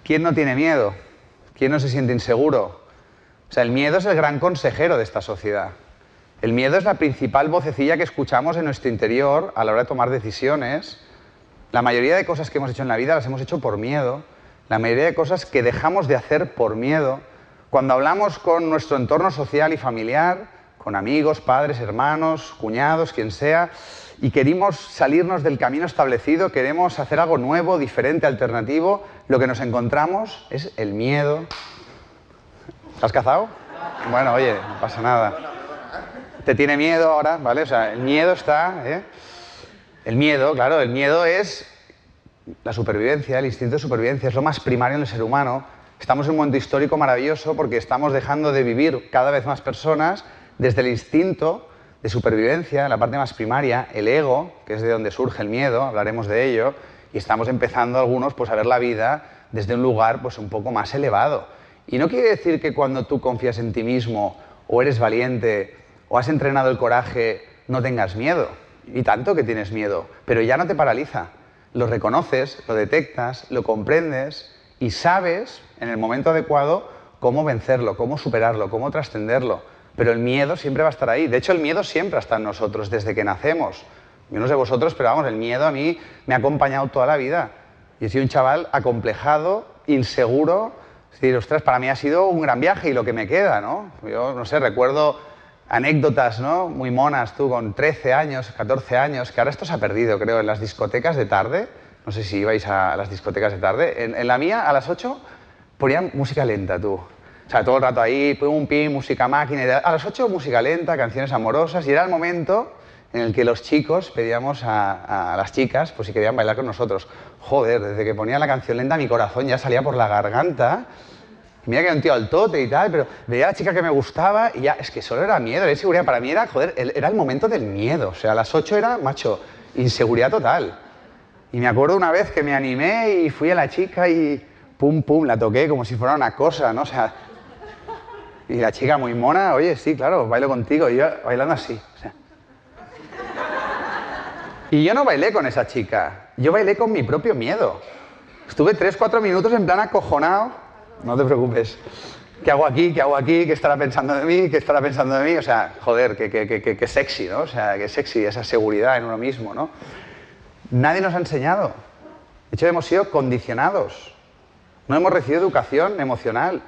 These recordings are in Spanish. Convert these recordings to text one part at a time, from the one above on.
¿Quién no tiene miedo? ¿Quién no se siente inseguro? O sea, el miedo es el gran consejero de esta sociedad. El miedo es la principal vocecilla que escuchamos en nuestro interior a la hora de tomar decisiones. La mayoría de cosas que hemos hecho en la vida las hemos hecho por miedo. La mayoría de cosas que dejamos de hacer por miedo. Cuando hablamos con nuestro entorno social y familiar, con amigos, padres, hermanos, cuñados, quien sea, y queremos salirnos del camino establecido, queremos hacer algo nuevo, diferente, alternativo, lo que nos encontramos es el miedo. ¿Te has cazado? Bueno, oye, no pasa nada. Te tiene miedo ahora, ¿vale? O sea, el miedo está, ¿eh? El miedo, claro, el miedo es la supervivencia, el instinto de supervivencia, es lo más primario en el ser humano. Estamos en un momento histórico maravilloso porque estamos dejando de vivir cada vez más personas desde el instinto de supervivencia, la parte más primaria, el ego, que es de donde surge el miedo, hablaremos de ello, y estamos empezando algunos pues, a ver la vida desde un lugar pues, un poco más elevado. Y no quiere decir que cuando tú confías en ti mismo, o eres valiente, o has entrenado el coraje, no tengas miedo. Y tanto que tienes miedo, pero ya no te paraliza. Lo reconoces, lo detectas, lo comprendes y sabes, en el momento adecuado, cómo vencerlo, cómo superarlo, cómo trascenderlo. Pero el miedo siempre va a estar ahí. De hecho, el miedo siempre está en nosotros, desde que nacemos. Yo no sé vosotros, pero vamos, el miedo a mí me ha acompañado toda la vida. Yo he sido un chaval acomplejado, inseguro. Es decir, ostras, para mí ha sido un gran viaje y lo que me queda, ¿no? Yo, no sé, recuerdo anécdotas, ¿no? Muy monas, tú, con 13 años, 14 años, que ahora esto se ha perdido, creo, en las discotecas de tarde. No sé si ibais a las discotecas de tarde. En la mía, a las 8, ponían música lenta, tú. O sea, todo el rato ahí, pum, pim, música máquina. Y a las 8, música lenta, canciones amorosas. Y era el momento en el que los chicos pedíamos a las chicas, pues si querían bailar con nosotros. Joder, desde que ponía la canción lenta, mi corazón ya salía por la garganta. Y mira que era un tío altote y tal, pero veía a la chica que me gustaba y ya, es que solo era miedo, era inseguridad. Para mí era, joder, era el momento del miedo. O sea, a las 8 era, macho, inseguridad total. Y me acuerdo una vez que me animé y fui a la chica y pum, pum, la toqué como si fuera una cosa, ¿no? O sea, y la chica muy mona, oye, sí, claro, bailo contigo. Y yo bailando así, o sea. Y yo no bailé con esa chica, yo bailé con mi propio miedo. Estuve 3-4 minutos en plan acojonado. No te preocupes. ¿Qué hago aquí? ¿Qué hago aquí? ¿Qué estará pensando de mí? ¿Qué estará pensando de mí? O sea, joder, qué sexy, ¿no? O sea, qué sexy esa seguridad en uno mismo, ¿no? Nadie nos ha enseñado. De hecho, hemos sido condicionados. No hemos recibido educación emocional.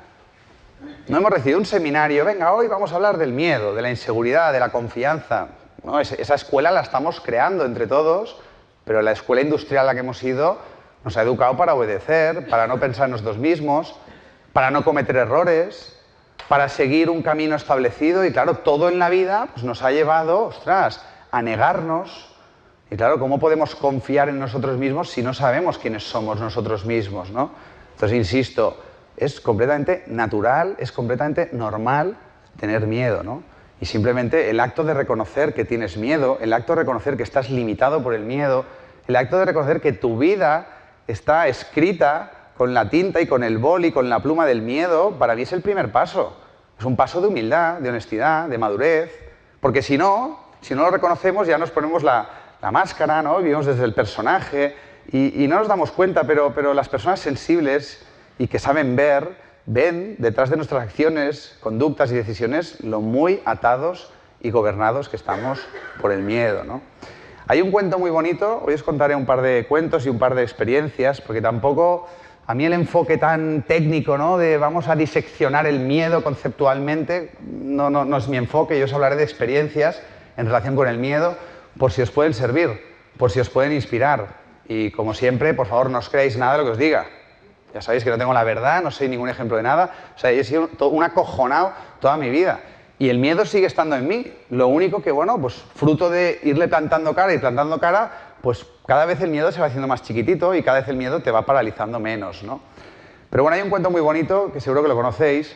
No hemos recibido un seminario. Venga, hoy vamos a hablar del miedo, de la inseguridad, de la confianza. No, esa escuela la estamos creando entre todos, pero la escuela industrial a la que hemos ido nos ha educado para obedecer, para no pensar en nosotros mismos, para no cometer errores, para seguir un camino establecido. Y claro, todo en la vida pues, nos ha llevado, ostras, a negarnos. Y claro, ¿cómo podemos confiar en nosotros mismos si no sabemos quiénes somos nosotros mismos, ¿no? Entonces, insisto, es completamente natural, es completamente normal tener miedo, ¿no? Y simplemente el acto de reconocer que tienes miedo, el acto de reconocer que estás limitado por el miedo, el acto de reconocer que tu vida está escrita con la tinta y con el boli, con la pluma del miedo, para mí es el primer paso. Es un paso de humildad, de honestidad, de madurez, porque si no lo reconocemos ya nos ponemos la máscara, ¿no? Vivimos desde el personaje y no nos damos cuenta, pero las personas sensibles y que saben ver, ven detrás de nuestras acciones, conductas y decisiones lo muy atados y gobernados que estamos por el miedo, ¿no? Hay un cuento muy bonito, hoy os contaré un par de cuentos y un par de experiencias, porque tampoco a mí el enfoque tan técnico, ¿no? De vamos a diseccionar el miedo conceptualmente, no es mi enfoque. Yo os hablaré de experiencias en relación con el miedo, por si os pueden servir, por si os pueden inspirar. Y como siempre, por favor, no os creáis nada de lo que os diga. Ya sabéis que no tengo la verdad, no soy ningún ejemplo de nada. O sea, yo he sido un acojonado toda mi vida. Y el miedo sigue estando en mí. Lo único que, bueno, pues fruto de irle plantando cara y plantando cara, pues cada vez el miedo se va haciendo más chiquitito y cada vez el miedo te va paralizando menos, ¿no? Pero bueno, hay un cuento muy bonito que seguro que lo conocéis.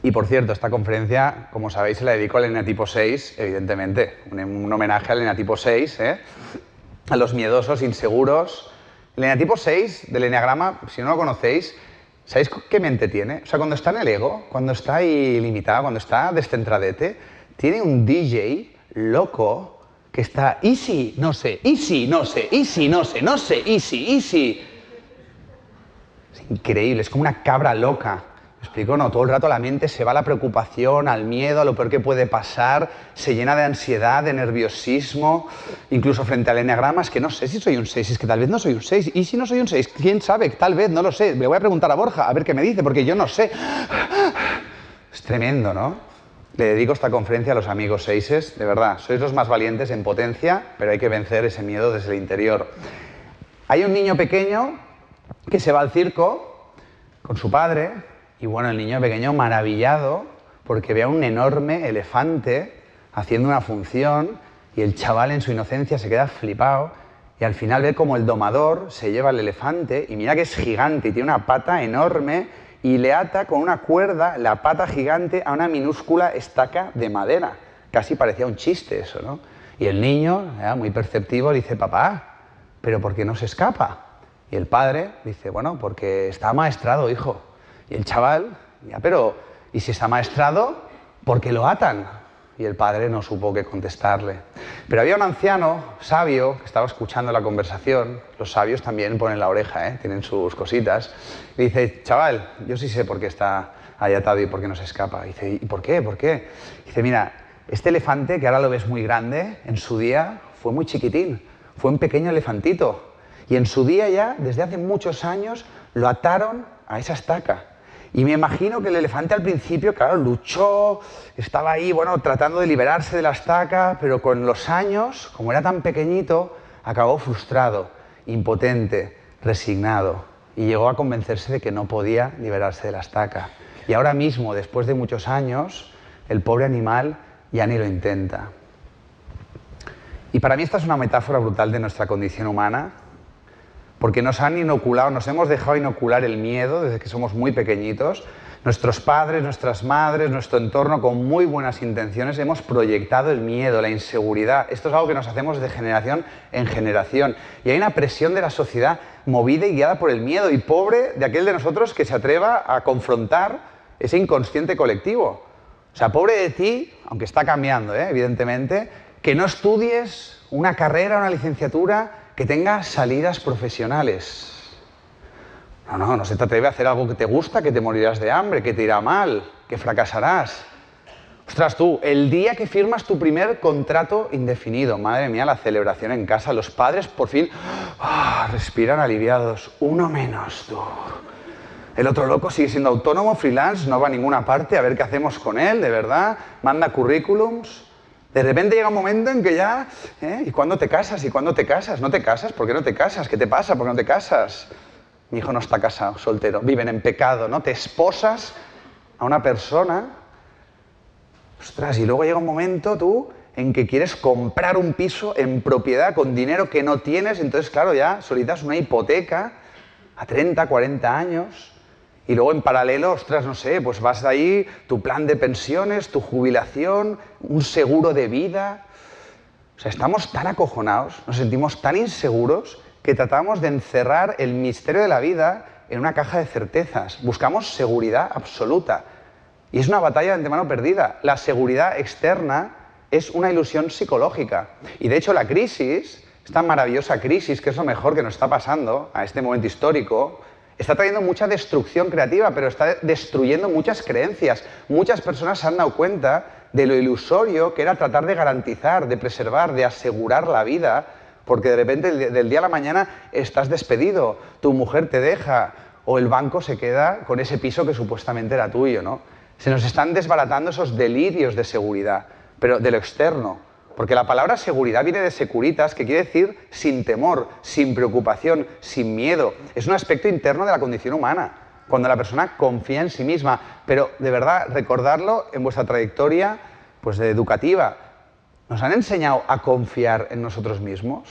Y por cierto, esta conferencia, como sabéis, se la dedico al eneatipo 6, evidentemente. Un homenaje al eneatipo 6, ¿eh? A los miedosos, inseguros. El eneatipo 6 del eneagrama, si no lo conocéis, ¿sabéis qué mente tiene? O sea, cuando está en el ego, cuando está ahí limitado, cuando está descentradete, tiene un DJ loco que está easy, no sé, easy, no sé, easy, no sé, no sé, easy, easy. Es increíble, es como una cabra loca. ¿Me explico? No, todo el rato la mente se va a la preocupación, al miedo, a lo peor que puede pasar, se llena de ansiedad, de nerviosismo, incluso frente al eneagrama, es que no sé si soy un 6, es que tal vez no soy un 6, y si no soy un 6, quién sabe, tal vez, no lo sé, le voy a preguntar a Borja a ver qué me dice, porque yo no sé. Es tremendo, ¿no? Le dedico esta conferencia a los amigos 6, de verdad, sois los más valientes en potencia, pero hay que vencer ese miedo desde el interior. Hay un niño pequeño que se va al circo con su padre. Y bueno, el niño pequeño maravillado porque ve a un enorme elefante haciendo una función y el chaval en su inocencia se queda flipado y al final ve como el domador se lleva el elefante y mira que es gigante y tiene una pata enorme y le ata con una cuerda la pata gigante a una minúscula estaca de madera. Casi parecía un chiste eso, ¿no? Y el niño, muy perceptivo, dice, papá, ¿pero por qué no se escapa? Y el padre dice, bueno, porque está amaestrado, hijo. Y el chaval, ya, pero, ¿y si está amaestrado? ¿Por qué lo atan? Y el padre no supo qué contestarle. Pero había un anciano sabio que estaba escuchando la conversación. Los sabios también ponen la oreja, tienen sus cositas. Y dice, chaval, yo sí sé por qué está ahí atado y por qué no se escapa. Y dice, ¿y por qué? ¿Por qué? Y dice, mira, este elefante, que ahora lo ves muy grande, en su día fue muy chiquitín. Fue un pequeño elefantito. Y en su día ya, desde hace muchos años, lo ataron a esa estaca. Y me imagino que el elefante al principio, claro, luchó, estaba ahí, bueno, tratando de liberarse de la estaca, pero con los años, como era tan pequeñito, acabó frustrado, impotente, resignado, y llegó a convencerse de que no podía liberarse de la estaca. Y ahora mismo, después de muchos años, el pobre animal ya ni lo intenta. Y para mí esta es una metáfora brutal de nuestra condición humana, porque nos han inoculado, nos hemos dejado inocular el miedo desde que somos muy pequeñitos. Nuestros padres, nuestras madres, nuestro entorno, con muy buenas intenciones, hemos proyectado el miedo, la inseguridad. Esto es algo que nos hacemos de generación en generación. Y hay una presión de la sociedad movida y guiada por el miedo. Y pobre de aquel de nosotros que se atreva a confrontar ese inconsciente colectivo. O sea, pobre de ti, aunque está cambiando, evidentemente, que no estudies una carrera, una licenciatura que tenga salidas profesionales. No se te atreve a hacer algo que te gusta, que te morirás de hambre, que te irá mal, que fracasarás. Ostras, tú, el día que firmas tu primer contrato indefinido, madre mía, la celebración en casa, los padres por fin respiran aliviados, uno menos, tú. El otro loco sigue siendo autónomo, freelance, no va a ninguna parte, a ver qué hacemos con él, de verdad, manda currículums. De repente llega un momento en que ya, ¿y cuándo te casas? ¿Y cuándo te casas? ¿No te casas? ¿Por qué no te casas? ¿Qué te pasa? ¿Por qué no te casas? Mi hijo no está casado, soltero, viven en pecado, ¿no? Te esposas a una persona, ostras, y luego llega un momento tú en que quieres comprar un piso en propiedad con dinero que no tienes, entonces claro, ya solicitas una hipoteca a 30, 40 años. Y luego en paralelo, ostras, no sé, pues vas de ahí, tu plan de pensiones, tu jubilación, un seguro de vida. O sea, estamos tan acojonados, nos sentimos tan inseguros que tratamos de encerrar el misterio de la vida en una caja de certezas. Buscamos seguridad absoluta. Y es una batalla de antemano perdida. La seguridad externa es una ilusión psicológica. Y de hecho la crisis, esta maravillosa crisis, que es lo mejor que nos está pasando a este momento histórico, está trayendo mucha destrucción creativa, pero está destruyendo muchas creencias. Muchas personas se han dado cuenta de lo ilusorio que era tratar de garantizar, de preservar, de asegurar la vida, porque de repente del día a la mañana estás despedido, tu mujer te deja o el banco se queda con ese piso que supuestamente era tuyo, ¿no? Se nos están desbaratando esos delirios de seguridad, pero de lo externo. Porque la palabra seguridad viene de securitas, que quiere decir sin temor, sin preocupación, sin miedo. Es un aspecto interno de la condición humana, cuando la persona confía en sí misma. Pero, de verdad, recordarlo en vuestra trayectoria pues, educativa. ¿Nos han enseñado a confiar en nosotros mismos?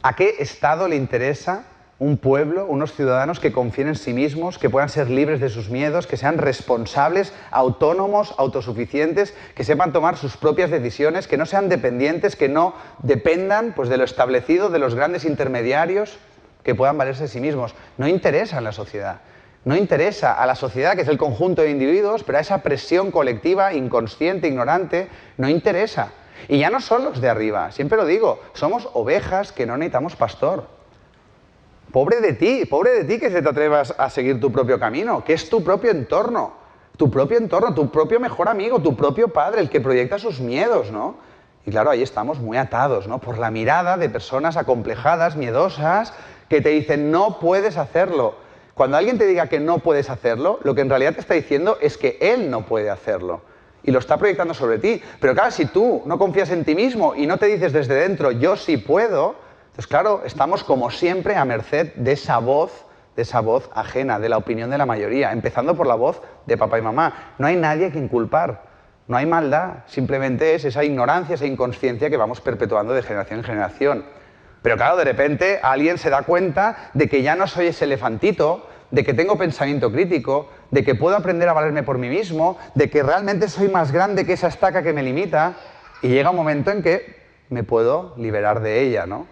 ¿A qué Estado le interesa un pueblo, unos ciudadanos que confíen en sí mismos, que puedan ser libres de sus miedos, que sean responsables, autónomos, autosuficientes, que sepan tomar sus propias decisiones, que no sean dependientes, que no dependan pues, de lo establecido, de los grandes intermediarios, que puedan valerse de sí mismos? No interesa en la sociedad. No interesa a la sociedad, que es el conjunto de individuos, pero a esa presión colectiva, inconsciente, ignorante, no interesa. Y ya no son los de arriba, siempre lo digo, somos ovejas que no necesitamos pastor. pobre de ti que se te atrevas a seguir tu propio camino, que es tu propio entorno, tu propio mejor amigo, tu propio padre, el que proyecta sus miedos, ¿no? Y claro, ahí estamos muy atados, ¿no? Por la mirada de personas acomplejadas, miedosas, que te dicen, no puedes hacerlo. Cuando alguien te diga que no puedes hacerlo, lo que en realidad te está diciendo es que él no puede hacerlo. Y lo está proyectando sobre ti. Pero claro, si tú no confías en ti mismo y no te dices desde dentro, yo sí puedo, entonces claro, estamos como siempre a merced de esa voz ajena, de la opinión de la mayoría, empezando por la voz de papá y mamá. No hay nadie a quien culpar, no hay maldad, simplemente es esa ignorancia, esa inconsciencia que vamos perpetuando de generación en generación. Pero claro, de repente alguien se da cuenta de que ya no soy ese elefantito, de que tengo pensamiento crítico, de que puedo aprender a valerme por mí mismo, de que realmente soy más grande que esa estaca que me limita, y llega un momento en que me puedo liberar de ella, ¿no?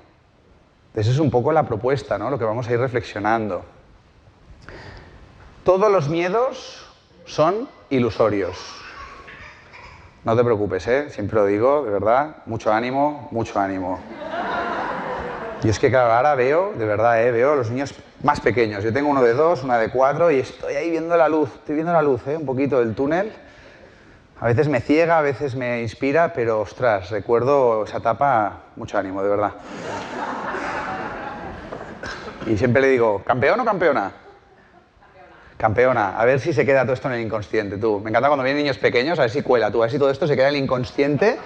Esa es un poco la propuesta, ¿no? Lo que vamos a ir reflexionando. Todos los miedos son ilusorios. No te preocupes, ¿eh? Siempre lo digo, de verdad, mucho ánimo, mucho ánimo. Y es que claro, ahora veo, de verdad, veo a los niños más pequeños. Yo tengo uno de 2, una de 4 y estoy ahí viendo la luz. Estoy viendo la luz, un poquito del túnel. A veces me ciega, a veces me inspira, pero ostras, recuerdo esa etapa, mucho ánimo, de verdad. Y siempre le digo, ¿campeón o campeona? Campeona. A ver si se queda todo esto en el inconsciente, tú. Me encanta cuando vienen niños pequeños, a ver si cuela, tú. A ver si todo esto se queda en el inconsciente.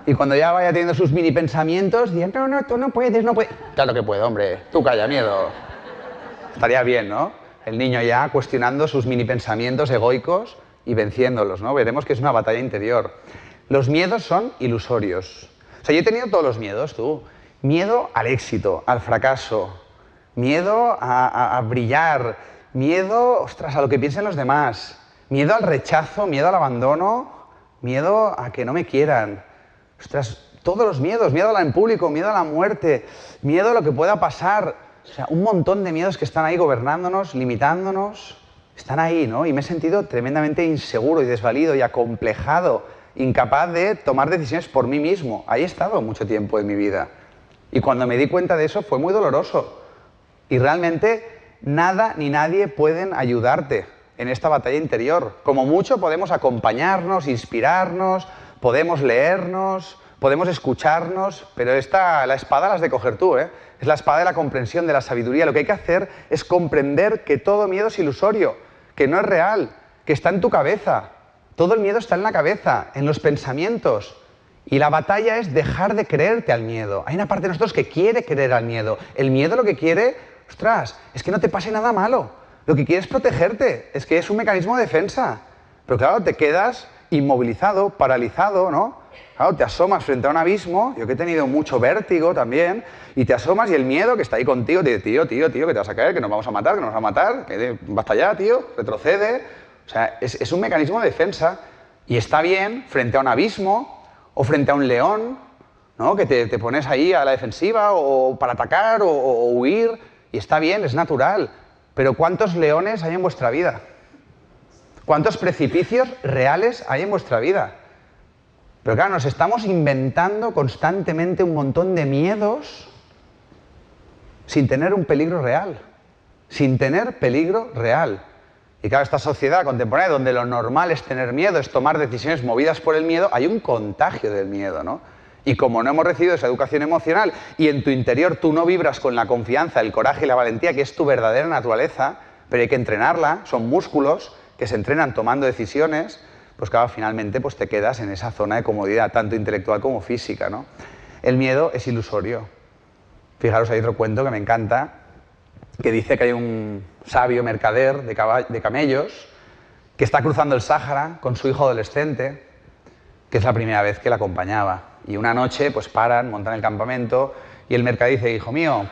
Y cuando ya vaya teniendo sus mini pensamientos, dirán, no, tú no puedes, no puedes. Claro que puedo, hombre. Tú calla, miedo. Estaría bien, ¿no? El niño ya cuestionando sus mini pensamientos egoicos y venciéndolos, ¿no? Veremos que es una batalla interior. Los miedos son ilusorios. O sea, yo he tenido todos los miedos, tú. Miedo al éxito, al fracaso. Miedo a brillar. Miedo, ostras, a lo que piensen los demás. Miedo al rechazo, miedo al abandono. Miedo a que no me quieran. Ostras, todos los miedos, miedo a hablar en público, miedo a la muerte, miedo a lo que pueda pasar. O sea, un montón de miedos que están ahí gobernándonos, limitándonos, están ahí, ¿no? Y me he sentido tremendamente inseguro y desvalido y acomplejado, incapaz de tomar decisiones por mí mismo. Ahí he estado mucho tiempo en mi vida. Y cuando me di cuenta de eso fue muy doloroso. Y realmente nada ni nadie pueden ayudarte en esta batalla interior. Como mucho podemos acompañarnos, inspirarnos, podemos leernos, podemos escucharnos, pero la espada la has de coger tú, ¿eh? Es la espada de la comprensión, de la sabiduría. Lo que hay que hacer es comprender que todo miedo es ilusorio, que no es real, que está en tu cabeza. Todo el miedo está en la cabeza, en los pensamientos. Y la batalla es dejar de creerte al miedo. Hay una parte de nosotros que quiere creer al miedo. El miedo lo que quiere, ostras, es que no te pase nada malo. Lo que quiere es protegerte, es que es un mecanismo de defensa. Pero claro, te quedas inmovilizado, paralizado, ¿no? Claro, te asomas frente a un abismo, yo que he tenido mucho vértigo también, y te asomas y el miedo que está ahí contigo te dice, tío, que te vas a caer, que nos vamos a matar, que basta ya, tío, retrocede. O sea, es un mecanismo de defensa y está bien frente a un abismo o frente a un león, ¿no? Que te pones ahí a la defensiva o para atacar o huir, y está bien, es natural. Pero ¿cuántos leones hay en vuestra vida? ¿Cuántos precipicios reales hay en vuestra vida? Pero claro, nos estamos inventando constantemente un montón de miedos sin tener un peligro real. Sin tener peligro real. Y claro, esta sociedad contemporánea donde lo normal es tener miedo, es tomar decisiones movidas por el miedo, hay un contagio del miedo, ¿no? Y como no hemos recibido esa educación emocional y en tu interior tú no vibras con la confianza, el coraje y la valentía, que es tu verdadera naturaleza, pero hay que entrenarla, son músculos que se entrenan tomando decisiones, pues claro, finalmente pues te quedas en esa zona de comodidad, tanto intelectual como física, ¿no? El miedo es ilusorio. Fijaros, hay otro cuento que me encanta, que dice que hay un sabio mercader de camellos que está cruzando el Sáhara con su hijo adolescente, que es la primera vez que la acompañaba. Y una noche pues paran, montan el campamento y el mercader dice, hijo mío,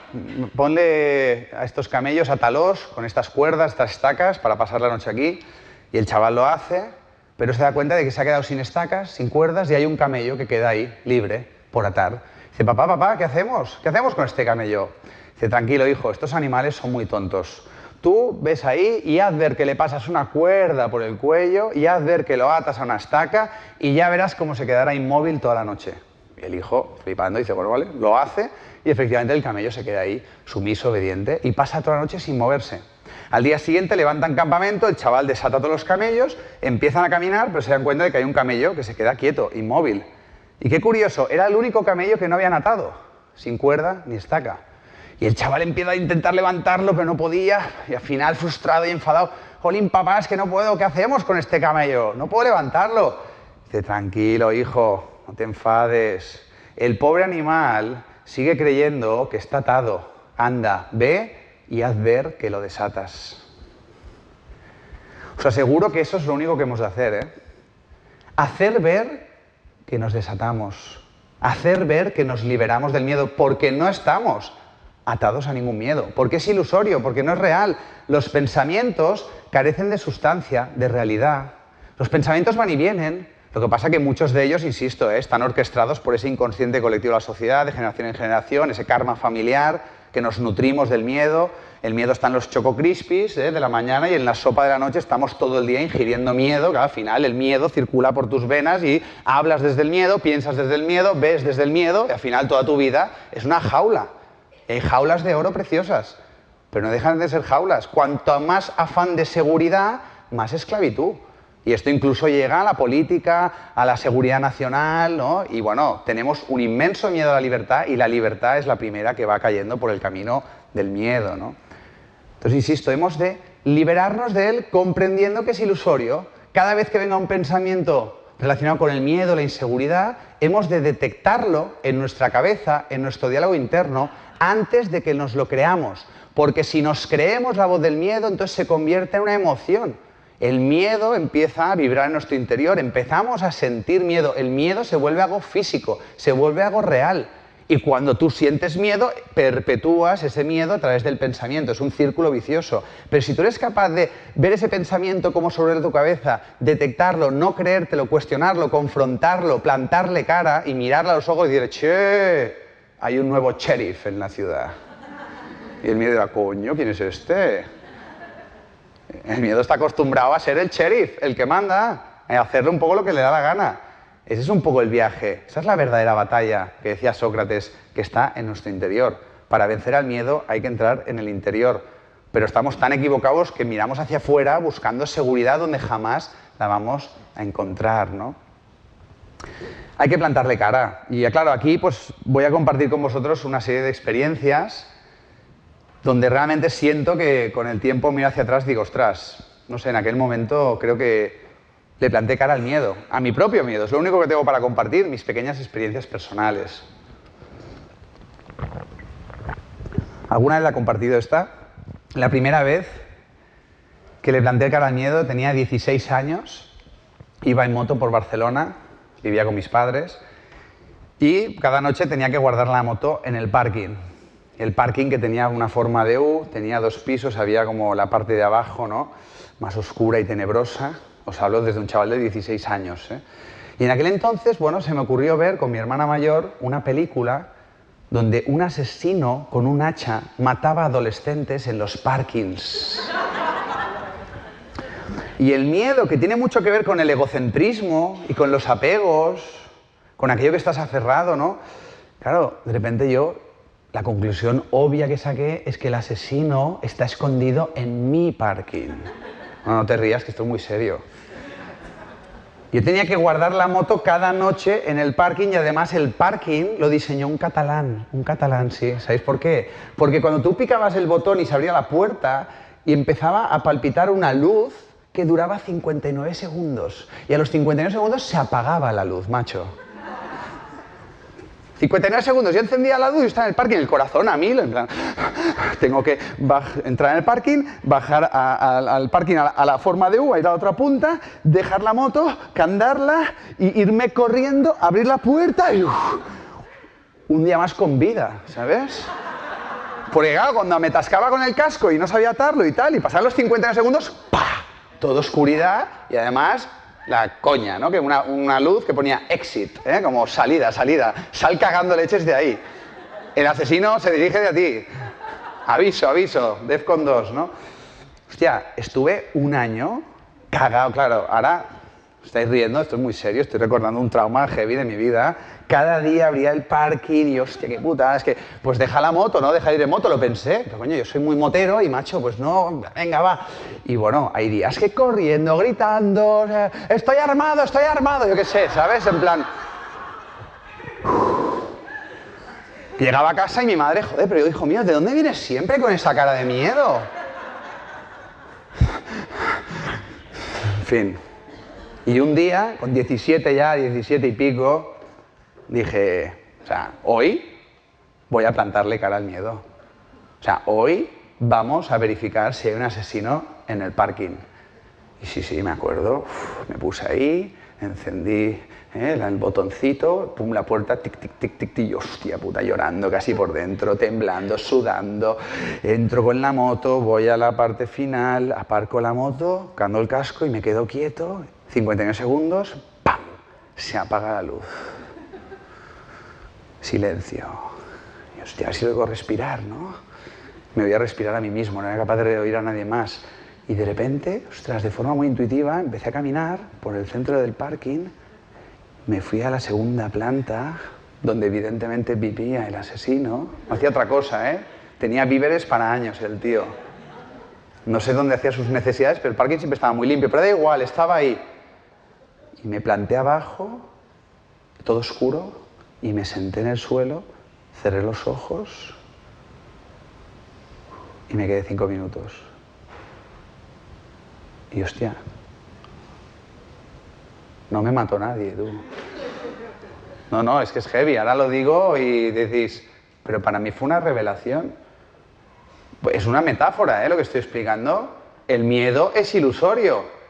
ponle a estos camellos, átalos con estas cuerdas, estas estacas para pasar la noche aquí. Y el chaval lo hace, pero se da cuenta de que se ha quedado sin estacas, sin cuerdas, y hay un camello que queda ahí, libre, por atar. Dice, papá, ¿qué hacemos? ¿Qué hacemos con este camello? Dice, tranquilo, hijo, estos animales son muy tontos. Tú ves ahí y haz ver que le pasas una cuerda por el cuello y haz ver que lo atas a una estaca y ya verás cómo se quedará inmóvil toda la noche. Y el hijo, flipando, dice, bueno, vale, lo hace y efectivamente el camello se queda ahí, sumiso, obediente, y pasa toda la noche sin moverse. Al día siguiente levantan campamento, el chaval desata a todos los camellos, empiezan a caminar, pero se dan cuenta de que hay un camello que se queda quieto, inmóvil. Y qué curioso, era el único camello que no habían atado, sin cuerda ni estaca. Y el chaval empieza a intentar levantarlo, pero no podía, y al final, frustrado y enfadado, jolín, papá, es que no puedo, ¿qué hacemos con este camello? No puedo levantarlo. Dice, tranquilo, hijo, no te enfades. El pobre animal sigue creyendo que está atado. Anda, ve y haz ver que lo desatas. Os aseguro que eso es lo único que hemos de hacer, ¿eh? Hacer ver que nos desatamos. Hacer ver que nos liberamos del miedo, porque no estamos atados a ningún miedo, porque es ilusorio, porque no es real. Los pensamientos carecen de sustancia, de realidad. Los pensamientos van y vienen. Lo que pasa es que muchos de ellos, insisto, están orquestados por ese inconsciente colectivo de la sociedad, de generación en generación, ese karma familiar, que nos nutrimos del miedo. El miedo está en los Choco Crispies de la mañana y en la sopa de la noche estamos todo el día ingiriendo miedo, que al final el miedo circula por tus venas y hablas desde el miedo, piensas desde el miedo, ves desde el miedo y al final toda tu vida es una jaula. Hay jaulas de oro preciosas, pero no dejan de ser jaulas. Cuanto más afán de seguridad, más esclavitud. Y esto incluso llega a la política, a la seguridad nacional, ¿no? Y bueno, tenemos un inmenso miedo a la libertad y la libertad es la primera que va cayendo por el camino del miedo, ¿no? Entonces, insisto, hemos de liberarnos de él comprendiendo que es ilusorio. Cada vez que venga un pensamiento relacionado con el miedo, la inseguridad, hemos de detectarlo en nuestra cabeza, en nuestro diálogo interno, antes de que nos lo creamos. Porque si nos creemos la voz del miedo, entonces se convierte en una emoción. El miedo empieza a vibrar en nuestro interior, empezamos a sentir miedo. El miedo se vuelve algo físico, se vuelve algo real. Y cuando tú sientes miedo, perpetúas ese miedo a través del pensamiento. Es un círculo vicioso. Pero si tú eres capaz de ver ese pensamiento como sobre tu cabeza, detectarlo, no creértelo, cuestionarlo, confrontarlo, plantarle cara y mirarle a los ojos y decir, che, hay un nuevo sheriff en la ciudad. Y el miedo dirá, coño, ¿quién es este? El miedo está acostumbrado a ser el sheriff, el que manda, a hacerle un poco lo que le da la gana. Ese es un poco el viaje. Esa es la verdadera batalla que decía Sócrates, que está en nuestro interior. Para vencer al miedo hay que entrar en el interior. Pero estamos tan equivocados que miramos hacia afuera buscando seguridad donde jamás la vamos a encontrar, ¿no? Hay que plantarle cara. Y claro, aquí pues voy a compartir con vosotros una serie de experiencias donde realmente siento que con el tiempo miro hacia atrás y digo, ostras, no sé, en aquel momento creo que le planté cara al miedo, a mi propio miedo. Es lo único que tengo para compartir, mis pequeñas experiencias personales. ¿Alguna vez la he compartido esta? La primera vez que le planté cara al miedo tenía 16 años, iba en moto por Barcelona, vivía con mis padres y cada noche tenía que guardar la moto en el parking. El parking que tenía una forma de U, tenía 2 pisos, había como la parte de abajo, ¿no?, más oscura y tenebrosa. Os hablo desde un chaval de 16 años, ¿eh? Y en aquel entonces, bueno, se me ocurrió ver con mi hermana mayor una película donde un asesino con un hacha mataba a adolescentes en los parkings. Y el miedo, que tiene mucho que ver con el egocentrismo y con los apegos, con aquello que estás aferrado, ¿no? Claro, de repente la conclusión obvia que saqué es que el asesino está escondido en mi parking. No te rías, que esto es muy serio. Yo tenía que guardar la moto cada noche en el parking y además el parking lo diseñó un catalán, sí. ¿Sabéis por qué? Porque cuando tú picabas el botón y se abría la puerta y empezaba a palpitar una luz que duraba 59 segundos. Y a los 59 segundos se apagaba la luz, macho. 59 segundos, yo encendía la luz y estaba en el parking, el corazón a 1000, en plan, tengo que entrar en el parking, bajar al parking a la forma de U, ir a la otra punta, dejar la moto, candarla y irme corriendo, abrir la puerta y un día más con vida, ¿sabes? Porque claro, cuando me tascaba con el casco y no sabía atarlo y tal, y pasaban los 59 segundos, ¡pah!, todo oscuridad y además la coña, ¿no? Que una luz que ponía exit, ¿eh? Como salida, sal cagando leches de ahí. El asesino se dirige de a ti. Aviso, Defcon 2, ¿no? Hostia, estuve un año cagado, claro, ahora ¿Estáis riendo? Esto es muy serio, estoy recordando un trauma heavy de mi vida. Cada día abría el parking y, hostia, qué puta, es que, pues deja la moto, ¿no? Deja ir de moto, lo pensé. Pero, coño, yo soy muy motero y, macho, pues no, venga, va. Y, bueno, hay días que corriendo, gritando, estoy armado, yo qué sé, ¿sabes? En plan... Llegaba a casa y mi madre, joder, pero yo, hijo mío, ¿de dónde vienes siempre con esa cara de miedo? En fin... Y un día, con 17 y pico, dije, o sea, hoy voy a plantarle cara al miedo. O sea, hoy vamos a verificar si hay un asesino en el parking. Y sí, me acuerdo, me puse ahí, encendí el botoncito, pum, la puerta, tic, tic, tic, tic, tic, y hostia puta, llorando casi por dentro, temblando, sudando. Entro con la moto, voy a la parte final, aparco la moto, cando el casco y me quedo quieto. 51 segundos, ¡pam! Se apaga la luz. Silencio. Y hostia, a ver si luego respirar, ¿no? Me voy a respirar a mí mismo, no era capaz de oír a nadie más. Y de repente, ostras, de forma muy intuitiva, empecé a caminar por el centro del parking, me fui a la segunda planta, donde evidentemente vivía el asesino. No hacía otra cosa, ¿eh? Tenía víveres para años el tío. No sé dónde hacía sus necesidades, pero el parking siempre estaba muy limpio, pero da igual, estaba ahí. Y me planté abajo, todo oscuro, y me senté en el suelo, cerré los ojos y me quedé 5 minutos. Y hostia, no me mató nadie, tú. No, es que es heavy, ahora lo digo y decís, pero para mí fue una revelación. Pues es una metáfora, lo que estoy explicando. El miedo es ilusorio.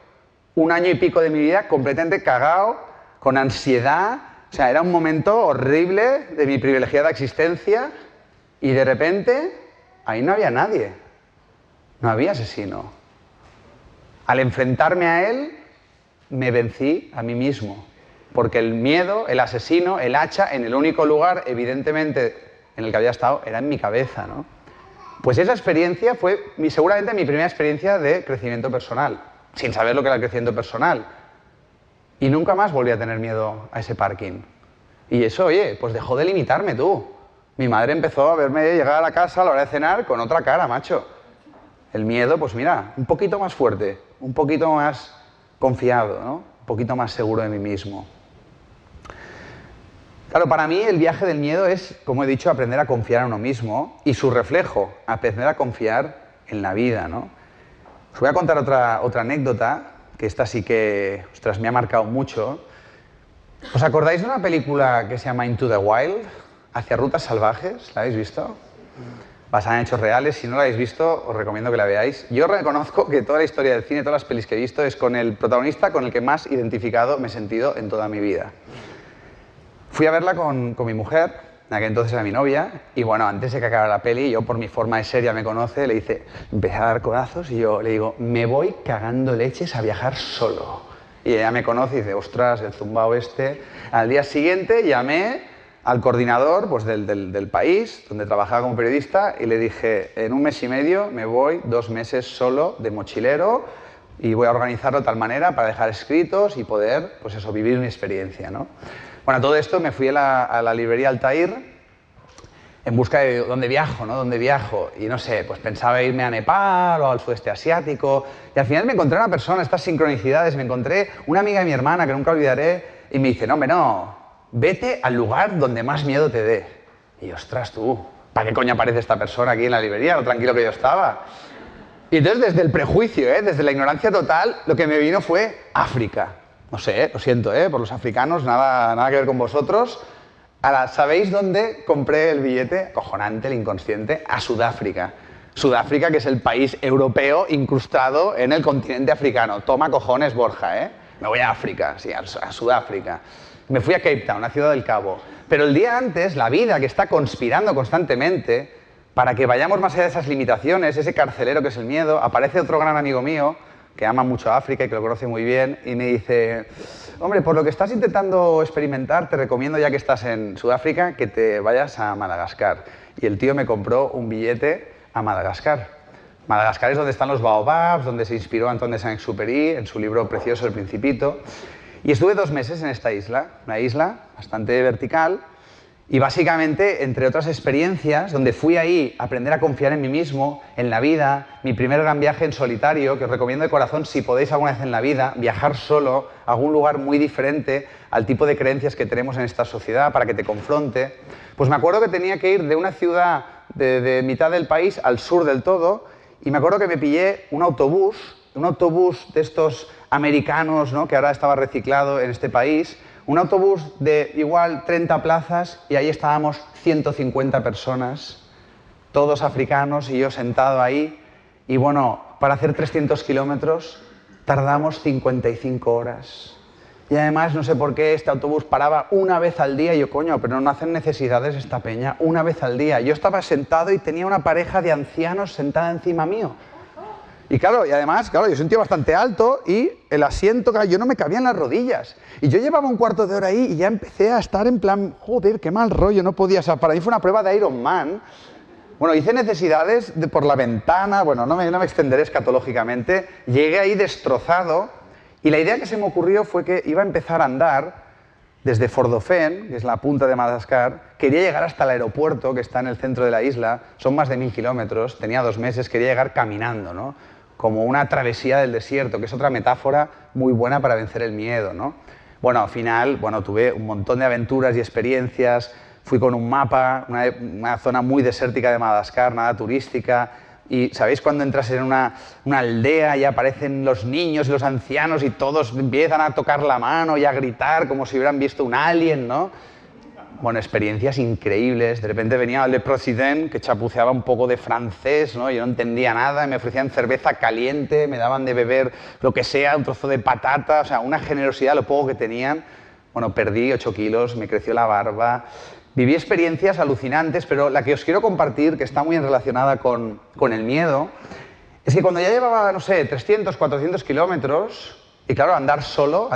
1 año y pico de mi vida completamente cagado, con ansiedad. O sea, era un momento horrible de mi privilegiada existencia y de repente ahí no había nadie. No había asesino. Al enfrentarme a él, me vencí a mí mismo. Porque el miedo, el asesino, el hacha, en el único lugar, evidentemente, en el que había estado, era en mi cabeza, ¿no? Pues esa experiencia fue seguramente mi primera experiencia de crecimiento personal. Sin saber lo que era el crecimiento personal. Y nunca más volví a tener miedo a ese parking. Y eso, oye, pues dejó de limitarme tú. Mi madre empezó a verme llegar a la casa a la hora de cenar con otra cara, macho. El miedo, pues mira, un poquito más fuerte, un poquito más confiado, ¿no? Un poquito más seguro de mí mismo. Claro, para mí el viaje del miedo es, como he dicho, aprender a confiar en uno mismo y su reflejo, aprender a confiar en la vida, ¿no? Os voy a contar otra anécdota, que esta sí que, ostras, me ha marcado mucho. ¿Os acordáis de una película que se llama Into the Wild? Hacia rutas salvajes, ¿la habéis visto? Basada en hechos reales, si no la habéis visto, os recomiendo que la veáis. Yo reconozco que toda la historia del cine, todas las pelis que he visto, es con el protagonista con el que más identificado me he sentido en toda mi vida. Fui a verla con mi mujer, en aquel entonces era mi novia, y bueno, antes de que acabara la peli, yo por mi forma de ser, ya me conoce, le hice, empecé a dar codazos y yo le digo, me voy cagando leches a viajar solo. Y ella me conoce y dice, ostras, el zumbao este. Al día siguiente llamé al coordinador pues, del país, donde trabajaba como periodista, y le dije, en 1 mes y medio me voy 2 meses solo de mochilero y voy a organizarlo de tal manera para dejar escritos y poder, pues eso, vivir mi experiencia, ¿no? Bueno, todo esto me fui a la librería Altair en busca de dónde viajo, ¿no? ¿Dónde viajo? Y no sé, pues pensaba irme a Nepal o al sudeste asiático. Y al final me encontré una persona, estas sincronicidades, me encontré una amiga de mi hermana que nunca olvidaré y me dice, no, hombre, no, vete al lugar donde más miedo te dé. Y yo, ostras, tú, ¿para qué coño aparece esta persona aquí en la librería? Lo tranquilo que yo estaba. Y entonces desde el prejuicio, desde la ignorancia total, lo que me vino fue África. No sé, lo siento, por los africanos, nada que ver con vosotros. Ahora, ¿sabéis dónde compré el billete? Acojonante, el inconsciente, a Sudáfrica. Sudáfrica, que es el país europeo incrustado en el continente africano. Toma cojones, Borja, Me voy a África, sí, a Sudáfrica. Me fui a Cape Town, a Ciudad del Cabo. Pero el día antes, la vida que está conspirando constantemente para que vayamos más allá de esas limitaciones, ese carcelero que es el miedo, aparece otro gran amigo mío que ama mucho a África y que lo conoce muy bien, y me dice, hombre, por lo que estás intentando experimentar, te recomiendo, ya que estás en Sudáfrica, que te vayas a Madagascar. Y el tío me compró un billete a Madagascar. Madagascar es donde están los baobabs, donde se inspiró Antoine de Saint-Exupéry en su libro precioso El Principito. Y estuve 2 meses en esta isla, una isla bastante vertical, y básicamente, entre otras experiencias, donde fui ahí a aprender a confiar en mí mismo, en la vida, mi primer gran viaje en solitario, que os recomiendo de corazón si podéis alguna vez en la vida, viajar solo a algún lugar muy diferente al tipo de creencias que tenemos en esta sociedad para que te confronte. Pues me acuerdo que tenía que ir de una ciudad de mitad del país al sur del todo, y me acuerdo que me pillé un autobús de estos americanos, ¿no?, que ahora estaba reciclado en este país, un autobús de igual 30 plazas y ahí estábamos 150 personas, todos africanos y yo sentado ahí. Y bueno, para hacer 300 kilómetros tardamos 55 horas. Y además, no sé por qué, este autobús paraba una vez al día. Y yo, coño, pero no hacen necesidades esta peña, una vez al día. Yo estaba sentado y tenía una pareja de ancianos sentada encima mío. Y claro, y además, claro, yo sentía bastante alto y el asiento, yo no me cabía en las rodillas. Y yo llevaba un cuarto de hora ahí y ya empecé a estar en plan, joder, qué mal rollo, no podía. O sea, para mí fue una prueba de Iron Man. Bueno, hice necesidades por la ventana, bueno, no me extenderé escatológicamente. Llegué ahí destrozado y la idea que se me ocurrió fue que iba a empezar a andar desde Fordofén, que es la punta de Madagascar. Quería llegar hasta el aeropuerto, que está en el centro de la isla, son más de 1000 kilómetros, tenía 2 meses, quería llegar caminando, ¿no?, como una travesía del desierto, que es otra metáfora muy buena para vencer el miedo, ¿no? Bueno, al final, bueno, tuve un montón de aventuras y experiencias, fui con un mapa, una zona muy desértica de Madagascar, nada turística, y ¿sabéis cuando entras en una aldea y aparecen los niños y los ancianos y todos empiezan a tocar la mano y a gritar como si hubieran visto un alien, ¿no? Bueno, experiencias increíbles. De repente venía Le Président, que chapuceaba un poco de francés, ¿no? Yo no entendía nada, me ofrecían cerveza caliente, me daban de beber lo que sea, un trozo de patata, o sea, una generosidad, lo poco que tenían. Bueno, perdí 8 kilos, me creció la barba. Viví experiencias alucinantes, pero la que os quiero compartir, que está muy relacionada con el miedo, es que cuando ya llevaba, no sé, 300, 400 kilómetros, y claro, andar solo,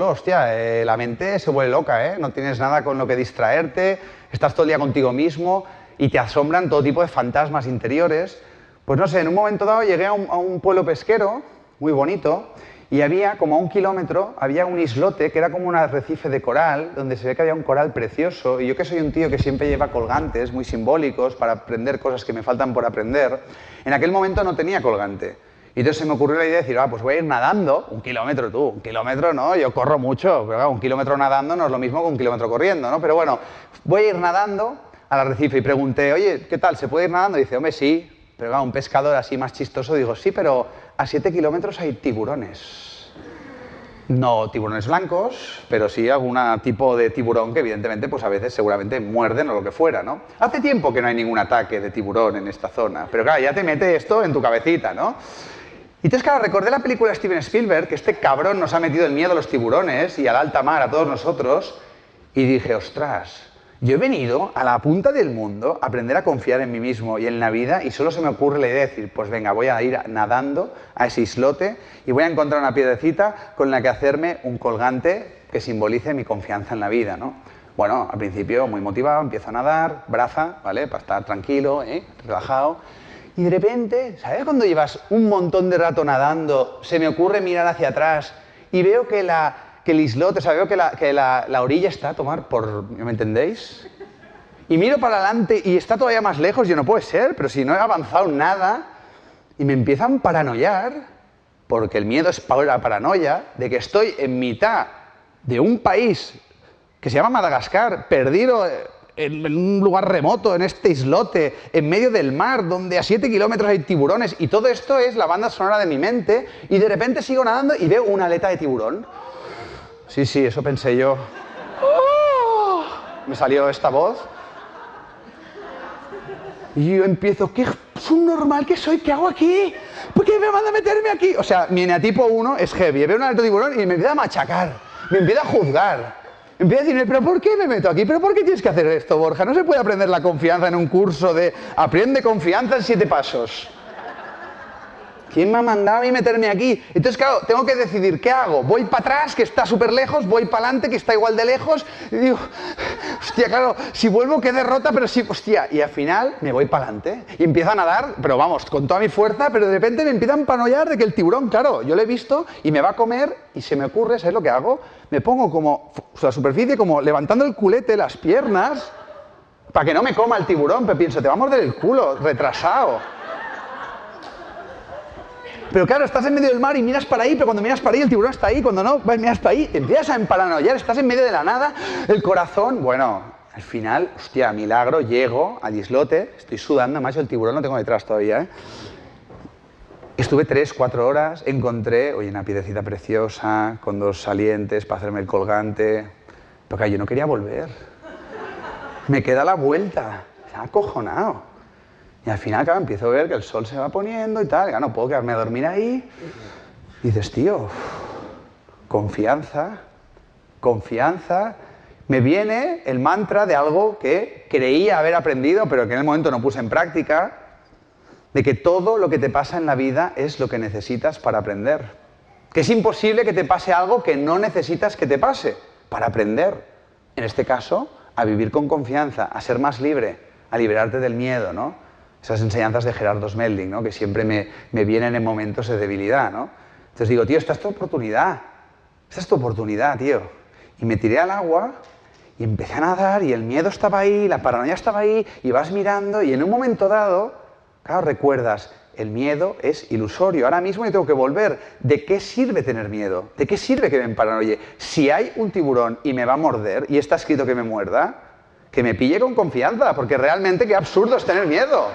hostia, la mente se vuelve loca, ¿eh? No tienes nada con lo que distraerte, estás todo el día contigo mismo y te asombran todo tipo de fantasmas interiores. Pues no sé, en un momento dado llegué a un pueblo pesquero, muy bonito, y había, como a 1 kilómetro, había un islote que era como un arrecife de coral, donde se ve que había un coral precioso, y yo que soy un tío que siempre lleva colgantes muy simbólicos para aprender cosas que me faltan por aprender, en aquel momento no tenía colgante. Y entonces se me ocurrió la idea de decir, pues voy a ir nadando, 1 kilómetro tú, 1 kilómetro no, yo corro mucho, pero claro, 1 kilómetro nadando no es lo mismo que 1 kilómetro corriendo, ¿no? Pero bueno, voy a ir nadando al arrecife y pregunté, oye, ¿qué tal? ¿Se puede ir nadando? Y dice, hombre, sí, pero claro, un pescador así más chistoso, digo, sí, pero a 7 kilómetros hay tiburones. No tiburones blancos, pero sí algún tipo de tiburón que evidentemente pues a veces seguramente muerden o lo que fuera, ¿no? Hace tiempo que no hay ningún ataque de tiburón en esta zona, pero claro, ya te mete esto en tu cabecita, ¿no? Y entonces, claro, recordé la película de Steven Spielberg, que este cabrón nos ha metido el miedo a los tiburones y al alta mar a todos nosotros, y dije, ostras, yo he venido a la punta del mundo a aprender a confiar en mí mismo y en la vida, y solo se me ocurre la idea de decir, pues venga, voy a ir nadando a ese islote y voy a encontrar una piedrecita con la que hacerme un colgante que simbolice mi confianza en la vida, ¿no? Bueno, al principio muy motivado, empiezo a nadar, braza, ¿vale?, para estar tranquilo, relajado. Y de repente, ¿sabes cuando llevas un montón de rato nadando, se me ocurre mirar hacia atrás y veo que el islote, o sea, veo que la orilla está a tomar por... ¿me entendéis? Y miro para adelante y está todavía más lejos, yo no puede ser, pero si no he avanzado nada, y me empiezan a paranoiar, porque el miedo es la paranoia, de que estoy en mitad de un país que se llama Madagascar, perdido en un lugar remoto, en este islote, en medio del mar, donde a 7 kilómetros hay tiburones, y todo esto es la banda sonora de mi mente, y de repente sigo nadando y veo una aleta de tiburón. Sí, eso pensé yo. ¡Oh! Me salió esta voz. Y yo empiezo, ¿qué subnormal que soy? ¿Qué hago aquí? ¿Por qué me van a meterme aquí? O sea, mi eneatipo 1 es heavy. Veo un aleta de tiburón y me empieza a machacar, me empieza a juzgar. Empieza a decirme, ¿pero por qué me meto aquí? ¿Pero por qué tienes que hacer esto, Borja? No se puede aprender la confianza en un curso de aprende confianza en 7 pasos. ¿Quién me ha mandado a mí meterme aquí? Entonces, claro, tengo que decidir, ¿qué hago? ¿Voy para atrás, que está súper lejos? ¿Voy para adelante, que está igual de lejos? Y digo, hostia, claro, si vuelvo, qué derrota, pero sí, hostia. Y al final me voy para adelante y empiezo a nadar, pero vamos, con toda mi fuerza, pero de repente me empiezan a paranoiar de que el tiburón, claro, yo lo he visto y me va a comer y se me ocurre, ¿sabes lo que hago? Me pongo como, la superficie, como levantando el culete, las piernas, para que no me coma el tiburón, pero pienso, te va a morder el culo, retrasado. Pero claro, estás en medio del mar y miras para ahí, pero cuando miras para ahí el tiburón está ahí, cuando no, miras para ahí, te empiezas a emparanoiar, estás en medio de la nada, el corazón, bueno, al final, hostia, milagro, llego al islote, estoy sudando, macho, el tiburón lo tengo detrás todavía, ¿eh? Estuve 3, 4 horas, encontré, oye, una piedrecita preciosa, con 2 salientes para hacerme el colgante, pero claro, yo no quería volver, me queda la vuelta, se ha acojonado. Y al final, claro, empiezo a ver que el sol se va poniendo y tal, ya no puedo quedarme a dormir ahí. Y dices, tío, confianza, confianza. Me viene el mantra de algo que creía haber aprendido, pero que en el momento no puse en práctica, de que todo lo que te pasa en la vida es lo que necesitas para aprender. Que es imposible que te pase algo que no necesitas que te pase para aprender. En este caso, a vivir con confianza, a ser más libre, a liberarte del miedo, ¿no? Esas enseñanzas de Gerardo Smelding, ¿no? Que siempre me vienen en momentos de debilidad, ¿no? Entonces digo, tío, esta es tu oportunidad, tío. Y me tiré al agua y empecé a nadar y el miedo estaba ahí, la paranoia estaba ahí y vas mirando y en un momento dado, claro, recuerdas, el miedo es ilusorio, ahora mismo yo tengo que volver. ¿De qué sirve tener miedo? ¿De qué sirve que me emparanoie? Si hay un tiburón y me va a morder y está escrito que me muerda, que me pille con confianza, porque realmente qué absurdo es tener miedo.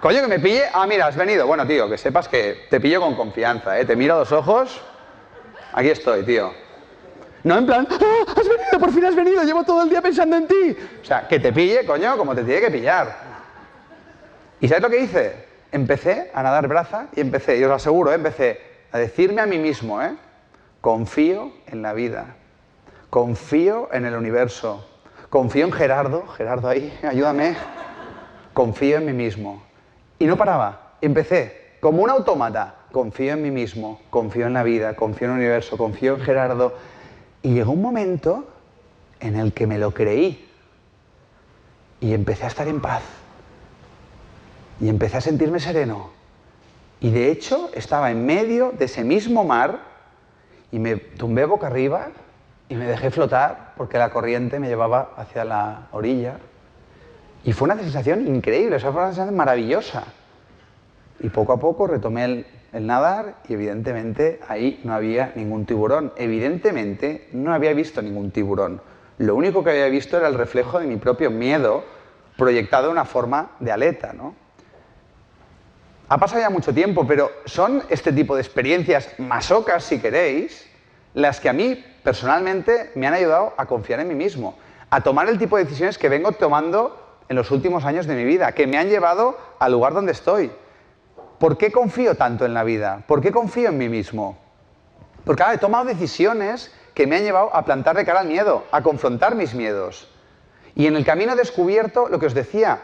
Coño, que me pille, mira, has venido. Bueno, tío, que sepas que te pillo con confianza, ¿eh? Te miro a los ojos, aquí estoy, tío. No en plan, has venido, por fin has venido, llevo todo el día pensando en ti. O sea, que te pille, coño, como te tiene que pillar. ¿Y sabes lo que hice? Empecé a nadar braza y empecé, y os lo aseguro, empecé a decirme a mí mismo, confío en la vida, confío en el universo, confío en Gerardo ahí, ayúdame, confío en mí mismo. Y no paraba, empecé como un autómata, confío en mí mismo, confío en la vida, confío en el universo, confío en Gerardo. Y llegó un momento en el que me lo creí y empecé a estar en paz y empecé a sentirme sereno. Y de hecho estaba en medio de ese mismo mar y me tumbé boca arriba y me dejé flotar porque la corriente me llevaba hacia la orilla. Y fue una sensación increíble, o sea, fue una sensación maravillosa. Y poco a poco retomé el nadar y evidentemente ahí no había ningún tiburón. Evidentemente no había visto ningún tiburón. Lo único que había visto era el reflejo de mi propio miedo proyectado en una forma de aleta, ¿no? Ha pasado ya mucho tiempo, pero son este tipo de experiencias masocas, si queréis, las que a mí personalmente me han ayudado a confiar en mí mismo, a tomar el tipo de decisiones que vengo tomando en los últimos años de mi vida, que me han llevado al lugar donde estoy. ¿Por qué confío tanto en la vida? ¿Por qué confío en mí mismo? Porque he tomado decisiones que me han llevado a plantarle cara al miedo, a confrontar mis miedos. Y en el camino he descubierto lo que os decía,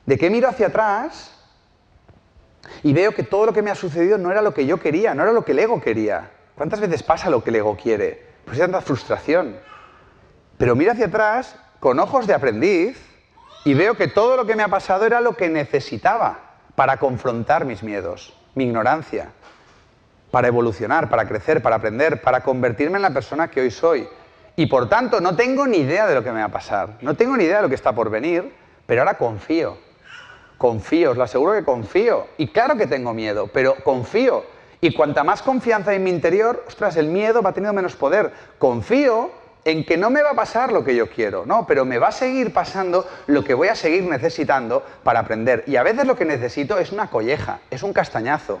de que miro hacia atrás y veo que todo lo que me ha sucedido no era lo que yo quería, no era lo que el ego quería. ¿Cuántas veces pasa lo que el ego quiere? Pues hay tanta frustración. Pero miro hacia atrás con ojos de aprendiz y veo que todo lo que me ha pasado era lo que necesitaba para confrontar mis miedos, mi ignorancia, para evolucionar, para crecer, para aprender, para convertirme en la persona que hoy soy. Y por tanto, no tengo ni idea de lo que me va a pasar, no tengo ni idea de lo que está por venir, pero ahora confío. Confío, os lo aseguro que confío. Y claro que tengo miedo, pero confío. Y cuanta más confianza hay en mi interior, ostras, el miedo va teniendo menos poder. Confío en que no me va a pasar lo que yo quiero, no, pero me va a seguir pasando lo que voy a seguir necesitando para aprender. Y a veces lo que necesito es una colleja, es un castañazo,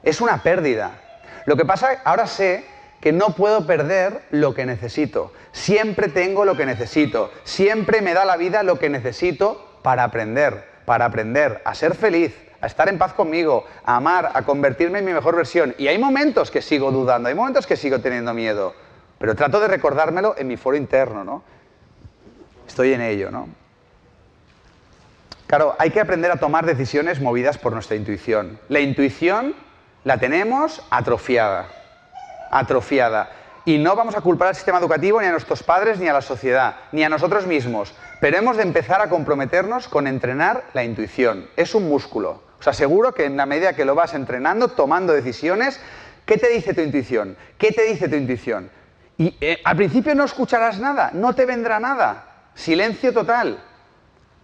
es una pérdida. Lo que pasa, ahora sé que no puedo perder lo que necesito. Siempre tengo lo que necesito, siempre me da la vida lo que necesito para aprender a ser feliz, a estar en paz conmigo, a amar, a convertirme en mi mejor versión. Y hay momentos que sigo dudando, hay momentos que sigo teniendo miedo, pero trato de recordármelo en mi foro interno, ¿no? Estoy en ello, ¿no? Claro, hay que aprender a tomar decisiones movidas por nuestra intuición. La intuición la tenemos atrofiada. Atrofiada. Y no vamos a culpar al sistema educativo, ni a nuestros padres, ni a la sociedad, ni a nosotros mismos. Pero hemos de empezar a comprometernos con entrenar la intuición. Es un músculo. Os aseguro que en la medida que lo vas entrenando, tomando decisiones, ¿qué te dice tu intuición? ¿Qué te dice tu intuición? Y al principio no escucharás nada, no te vendrá nada. Silencio total.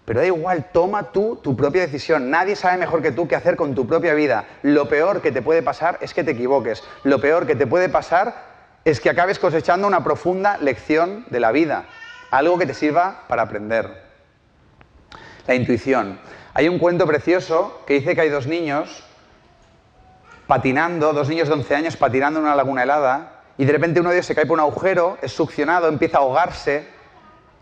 Pero da igual, toma tú tu propia decisión. Nadie sabe mejor que tú qué hacer con tu propia vida. Lo peor que te puede pasar es que te equivoques. Lo peor que te puede pasar es que acabes cosechando una profunda lección de la vida. Algo que te sirva para aprender. La intuición. Hay un cuento precioso que dice que hay dos niños patinando, dos niños de 11 años patinando en una laguna helada, y de repente uno de ellos se cae por un agujero, es succionado, empieza a ahogarse,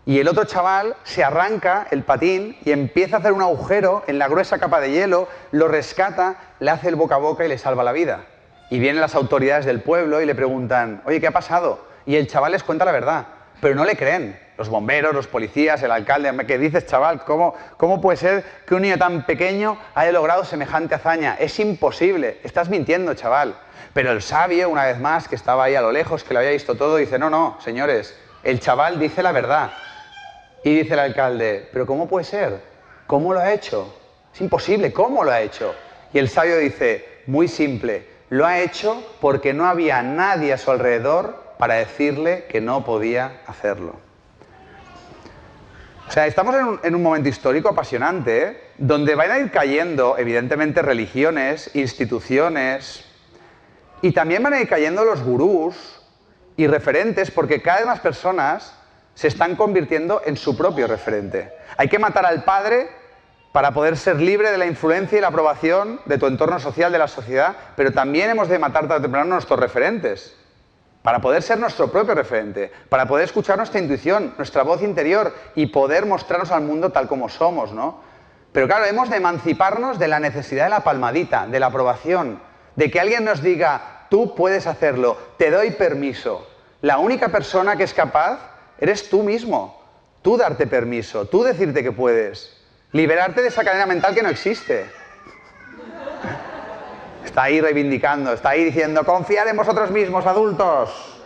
y el otro chaval se arranca el patín y empieza a hacer un agujero en la gruesa capa de hielo, lo rescata, le hace el boca a boca y le salva la vida. Y vienen las autoridades del pueblo y le preguntan, oye, ¿qué ha pasado? Y el chaval les cuenta la verdad, pero no le creen. Los bomberos, los policías, el alcalde, ¿qué dices, chaval? ¿Cómo puede ser que un niño tan pequeño haya logrado semejante hazaña? Es imposible, estás mintiendo, chaval. Pero el sabio, una vez más, que estaba ahí a lo lejos, que lo había visto todo, dice, no, señores, el chaval dice la verdad. Y dice el alcalde, ¿pero cómo puede ser? ¿Cómo lo ha hecho? Es imposible, ¿cómo lo ha hecho? Y el sabio dice, muy simple, lo ha hecho porque no había nadie a su alrededor para decirle que no podía hacerlo. O sea, estamos en un momento histórico apasionante, ¿eh? Donde van a ir cayendo, evidentemente, religiones, instituciones, y también van a ir cayendo los gurús y referentes, porque cada vez más personas se están convirtiendo en su propio referente. Hay que matar al padre para poder ser libre de la influencia y la aprobación de tu entorno social, de la sociedad, pero también hemos de matar tarde o temprano a nuestros referentes, para poder ser nuestro propio referente, para poder escuchar nuestra intuición, nuestra voz interior y poder mostrarnos al mundo tal como somos, ¿no? Pero claro, hemos de emanciparnos de la necesidad de la palmadita, de la aprobación, de que alguien nos diga, tú puedes hacerlo, te doy permiso. La única persona que es capaz eres tú mismo. Tú darte permiso, tú decirte que puedes. Liberarte de esa cadena mental que no existe. Está ahí reivindicando, está ahí diciendo, confiad en vosotros mismos, adultos.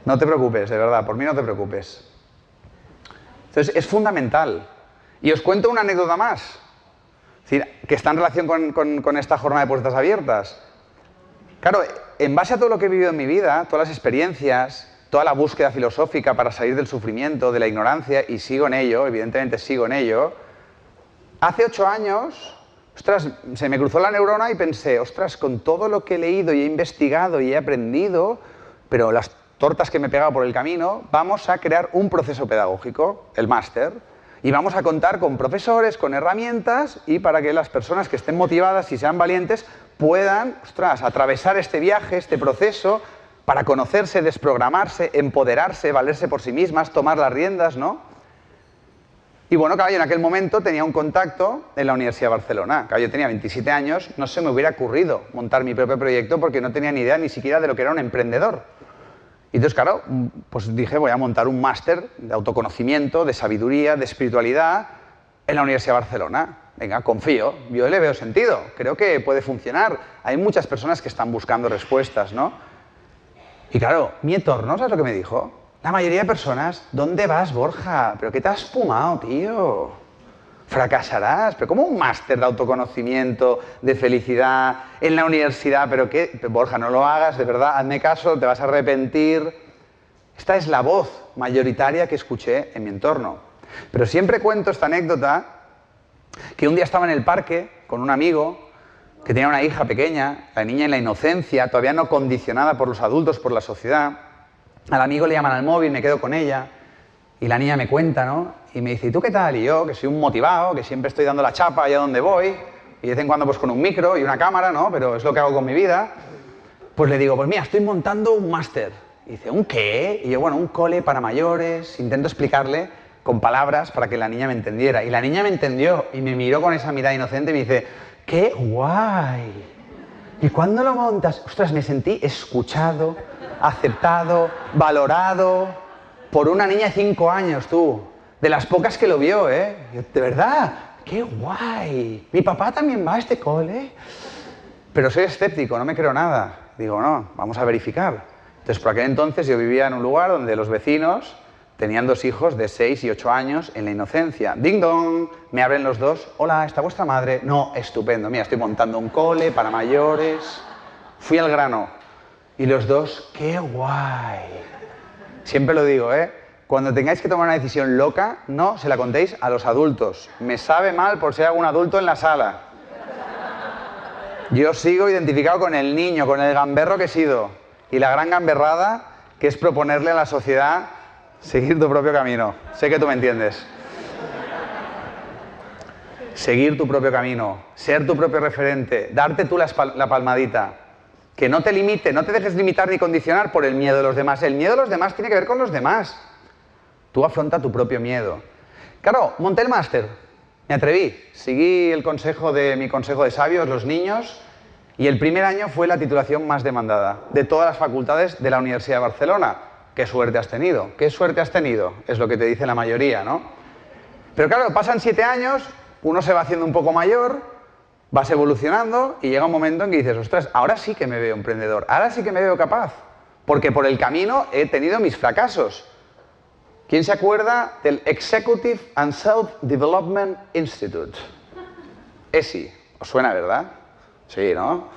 No te preocupes, de verdad, por mí no te preocupes. Entonces, es fundamental. Y os cuento una anécdota más, es decir, que está en relación con esta jornada de puertas abiertas. Claro, en base a todo lo que he vivido en mi vida, todas las experiencias, toda la búsqueda filosófica para salir del sufrimiento, de la ignorancia, y sigo en ello, evidentemente sigo en ello, hace 8 años, ostras, se me cruzó la neurona y pensé, ostras, con todo lo que he leído y he investigado y he aprendido, pero las tortas que me he pegado por el camino, vamos a crear un proceso pedagógico, el máster, y vamos a contar con profesores, con herramientas, y para que las personas que estén motivadas y sean valientes puedan, ostras, atravesar este viaje, este proceso, para conocerse, desprogramarse, empoderarse, valerse por sí mismas, tomar las riendas, ¿no? Y bueno, claro, yo en aquel momento tenía un contacto en la Universidad de Barcelona. Claro, yo tenía 27 años, no se me hubiera ocurrido montar mi propio proyecto porque no tenía ni idea ni siquiera de lo que era un emprendedor. Y entonces, claro, pues dije, voy a montar un máster de autoconocimiento, de sabiduría, de espiritualidad en la Universidad de Barcelona. Venga, confío, yo le veo sentido, creo que puede funcionar. Hay muchas personas que están buscando respuestas, ¿no? Y claro, mi entorno, ¿sabes lo que me dijo? La mayoría de personas, ¿dónde vas, Borja? ¿Pero qué te has fumado, tío? Fracasarás. ¿Pero cómo un máster de autoconocimiento, de felicidad en la universidad? ¿Pero qué? Borja, no lo hagas, de verdad, hazme caso, te vas a arrepentir. Esta es la voz mayoritaria que escuché en mi entorno. Pero siempre cuento esta anécdota, que un día estaba en el parque con un amigo que tenía una hija pequeña, la niña en la inocencia, todavía no condicionada por los adultos, por la sociedad. Al amigo le llaman al móvil, me quedo con ella, y la niña me cuenta, ¿no? Y me dice, ¿y tú qué tal? Y yo, que soy un motivado, que siempre estoy dando la chapa allá donde voy, y de vez en cuando pues con un micro y una cámara, ¿no? Pero es lo que hago con mi vida. Pues le digo, pues mira, estoy montando un máster. Y dice, ¿un qué? Y yo, bueno, un cole para mayores. Intento explicarle con palabras para que la niña me entendiera. Y la niña me entendió y me miró con esa mirada inocente y me dice, ¡qué guay! ¿Y cuándo lo montas? Ostras, me sentí escuchado, aceptado, valorado por una niña de 5 años, tú. De las pocas que lo vio, ¿eh? Yo, de verdad, ¡qué guay! ¿Mi papá también va a este cole? Pero soy escéptico, no me creo nada. Digo, no, vamos a verificar. Entonces, por aquel entonces yo vivía en un lugar donde los vecinos tenían 2 hijos de 6 y 8 años en la inocencia. ¡Ding dong! Me abren los dos. Hola, ¿está vuestra madre? No, estupendo. Mira, estoy montando un cole para mayores. Fui al grano. Y los dos, ¡qué guay! Siempre lo digo, ¿eh? Cuando tengáis que tomar una decisión loca, no se la contéis a los adultos. Me sabe mal por si hay algún adulto en la sala. Yo sigo identificado con el niño, con el gamberro que he sido. Y la gran gamberrada que es proponerle a la sociedad seguir tu propio camino. Sé que tú me entiendes. Seguir tu propio camino, ser tu propio referente, darte tú la palmadita. Que no te limite, no te dejes limitar ni condicionar por el miedo de los demás. El miedo de los demás tiene que ver con los demás. Tú afronta tu propio miedo. Claro, monté el máster. Me atreví. Seguí el consejo de mi consejo de sabios, los niños, y el primer año fue la titulación más demandada de todas las facultades de la Universidad de Barcelona. ¿Qué suerte has tenido? ¿Qué suerte has tenido? Es lo que te dice la mayoría, ¿no? Pero claro, pasan 7 años, uno se va haciendo un poco mayor, vas evolucionando y llega un momento en que dices, ostras, ahora sí que me veo emprendedor, ahora sí que me veo capaz, porque por el camino he tenido mis fracasos. ¿Quién se acuerda del Executive and Self-Development Institute? ESI. ¿Os suena, verdad? Sí, ¿no?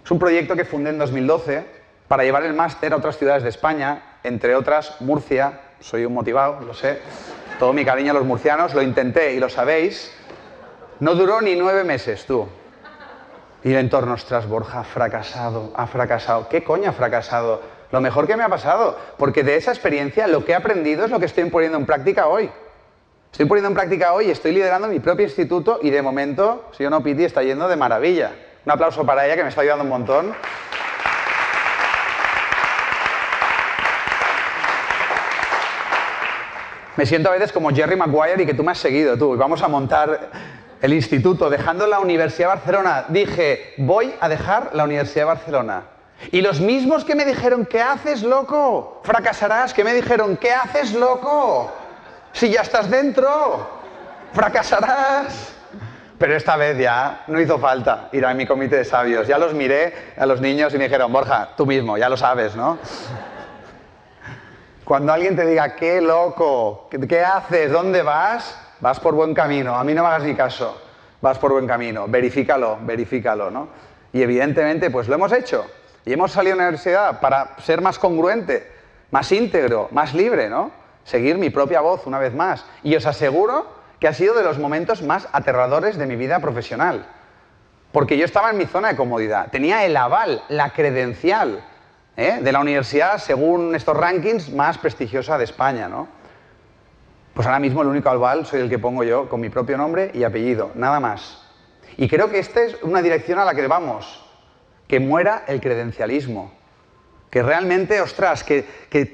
Es un proyecto que fundé en 2012 para llevar el máster a otras ciudades de España, entre otras Murcia. Soy un motivado, lo sé. Todo mi cariño a los murcianos, lo intenté y lo sabéis. No duró ni 9 meses, tú. Y el entorno, ostras, Borja, ha fracasado. ¿Qué coño ha fracasado? Lo mejor que me ha pasado, porque de esa experiencia lo que he aprendido es lo que estoy poniendo en práctica hoy. Estoy poniendo en práctica hoy, estoy liderando mi propio instituto y de momento, si yo no, Piti, está yendo de maravilla. Un aplauso para ella que me está ayudando un montón. Me siento a veces como Jerry Maguire y que tú me has seguido, tú, y vamos a montar el instituto. Dejando la Universidad de Barcelona, dije, voy a dejar la Universidad de Barcelona. Y los mismos que me dijeron, ¿qué haces, loco? Fracasarás, que me dijeron, ¿qué haces, loco? Si ya estás dentro, fracasarás. Pero esta vez ya no hizo falta ir a mi comité de sabios. Ya los miré a los niños y me dijeron, Borja, tú mismo, ya lo sabes, ¿no? Cuando alguien te diga, qué loco, ¿qué haces? ¿Dónde vas? Vas por buen camino. A mí no me hagas ni caso. Vas por buen camino. Verifícalo, ¿no? Y evidentemente, pues lo hemos hecho. Y hemos salido de la universidad para ser más congruente, más íntegro, más libre, ¿no? Seguir mi propia voz una vez más. Y os aseguro que ha sido de los momentos más aterradores de mi vida profesional. Porque yo estaba en mi zona de comodidad. Tenía el aval, la credencial, de la universidad, según estos rankings, más prestigiosa de España, ¿no? Pues ahora mismo el único aval soy el que pongo yo con mi propio nombre y apellido, nada más. Y creo que esta es una dirección a la que vamos. Que muera el credencialismo. Que realmente, ostras, que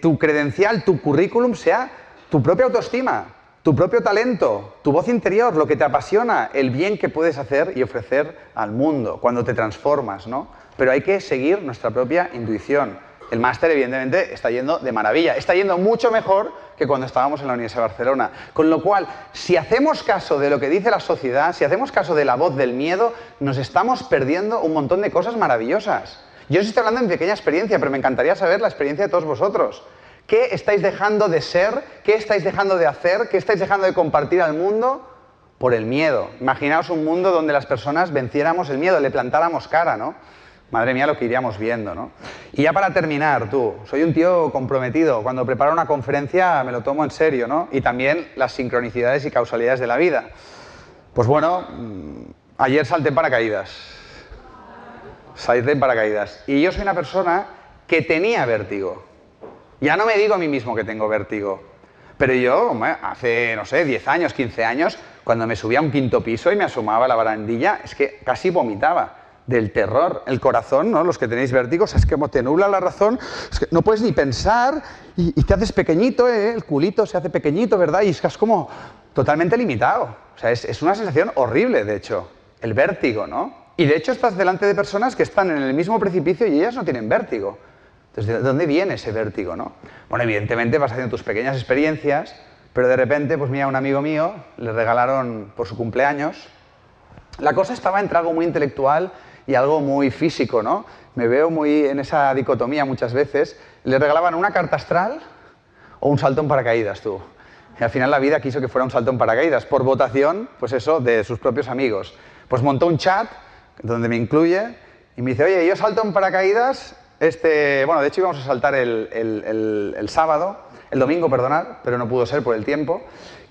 tu credencial, tu currículum sea tu propia autoestima, tu propio talento, tu voz interior, lo que te apasiona, el bien que puedes hacer y ofrecer al mundo cuando te transformas, ¿no? Pero hay que seguir nuestra propia intuición. El máster, evidentemente, está yendo de maravilla. Está yendo mucho mejor que cuando estábamos en la Universidad de Barcelona. Con lo cual, si hacemos caso de lo que dice la sociedad, si hacemos caso de la voz del miedo, nos estamos perdiendo un montón de cosas maravillosas. Yo os estoy hablando en pequeña experiencia, pero me encantaría saber la experiencia de todos vosotros. ¿Qué estáis dejando de ser? ¿Qué estáis dejando de hacer? ¿Qué estáis dejando de compartir al mundo? Por el miedo. Imaginaos un mundo donde las personas venciéramos el miedo, le plantáramos cara, ¿no? Madre mía, lo que iríamos viendo, ¿no? Y ya para terminar, tú, soy un tío comprometido. Cuando preparo una conferencia me lo tomo en serio, ¿no? Y también las sincronicidades y causalidades de la vida. Pues bueno, ayer salté en paracaídas. Y yo soy una persona que tenía vértigo. Ya no me digo a mí mismo que tengo vértigo. Pero yo, hace, no sé, 10 años, 15 años, cuando me subía a un 5.º piso y me asomaba a la barandilla, es que casi vomitaba. Del terror, el corazón, ¿no? Los que tenéis vértigo, es que como te nubla la razón, es que no puedes ni pensar y te haces pequeñito, el culito se hace pequeñito, ¿verdad? Y estás como totalmente limitado. O sea, es una sensación horrible, de hecho, el vértigo, ¿no? Y de hecho estás delante de personas que están en el mismo precipicio y ellas no tienen vértigo. Entonces, ¿de dónde viene ese vértigo, no? Bueno, evidentemente vas haciendo tus pequeñas experiencias, pero de repente, pues mira, a un amigo mío le regalaron por su cumpleaños. La cosa estaba entre algo muy intelectual y algo muy físico, ¿no? Me veo muy en esa dicotomía muchas veces. Le regalaban una carta astral o un salto en paracaídas, tú. Y al final la vida quiso que fuera un salto en paracaídas, por votación, pues eso, de sus propios amigos. Pues montó un chat, donde me incluye, y me dice, oye, yo salto en paracaídas, bueno, de hecho íbamos a saltar el sábado, el domingo, perdonad, pero no pudo ser por el tiempo.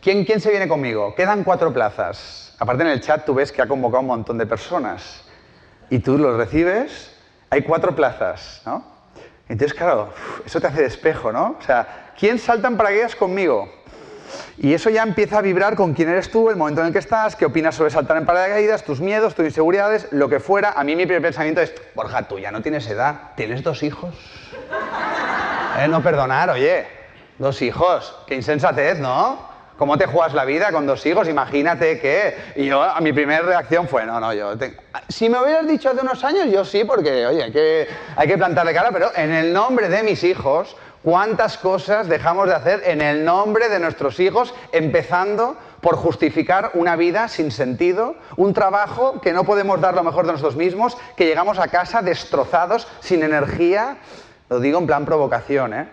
¿Quién se viene conmigo? Quedan 4 plazas. Aparte en el chat tú ves que ha convocado un montón de personas. Y tú los recibes, hay 4 plazas, ¿no? Entonces, claro, eso te hace de espejo, ¿no? O sea, ¿quién salta en paracaídas conmigo? Y eso ya empieza a vibrar con quién eres tú, el momento en el que estás, qué opinas sobre saltar en paracaídas, tus miedos, tus inseguridades, lo que fuera. A mí mi primer pensamiento es, Borja, tú ya no tienes edad, ¿tienes 2 hijos? No perdonar, oye, 2 hijos, qué insensatez, ¿no? ¿Cómo te juegas la vida con 2 hijos? Imagínate que... Y mi primera reacción fue, si me hubieras dicho hace unos años, yo sí, porque, oye, hay que plantarle cara, pero en el nombre de mis hijos, ¿cuántas cosas dejamos de hacer en el nombre de nuestros hijos, empezando por justificar una vida sin sentido, un trabajo que no podemos dar lo mejor de nosotros mismos, que llegamos a casa destrozados, sin energía? Lo digo en plan provocación, ¿eh?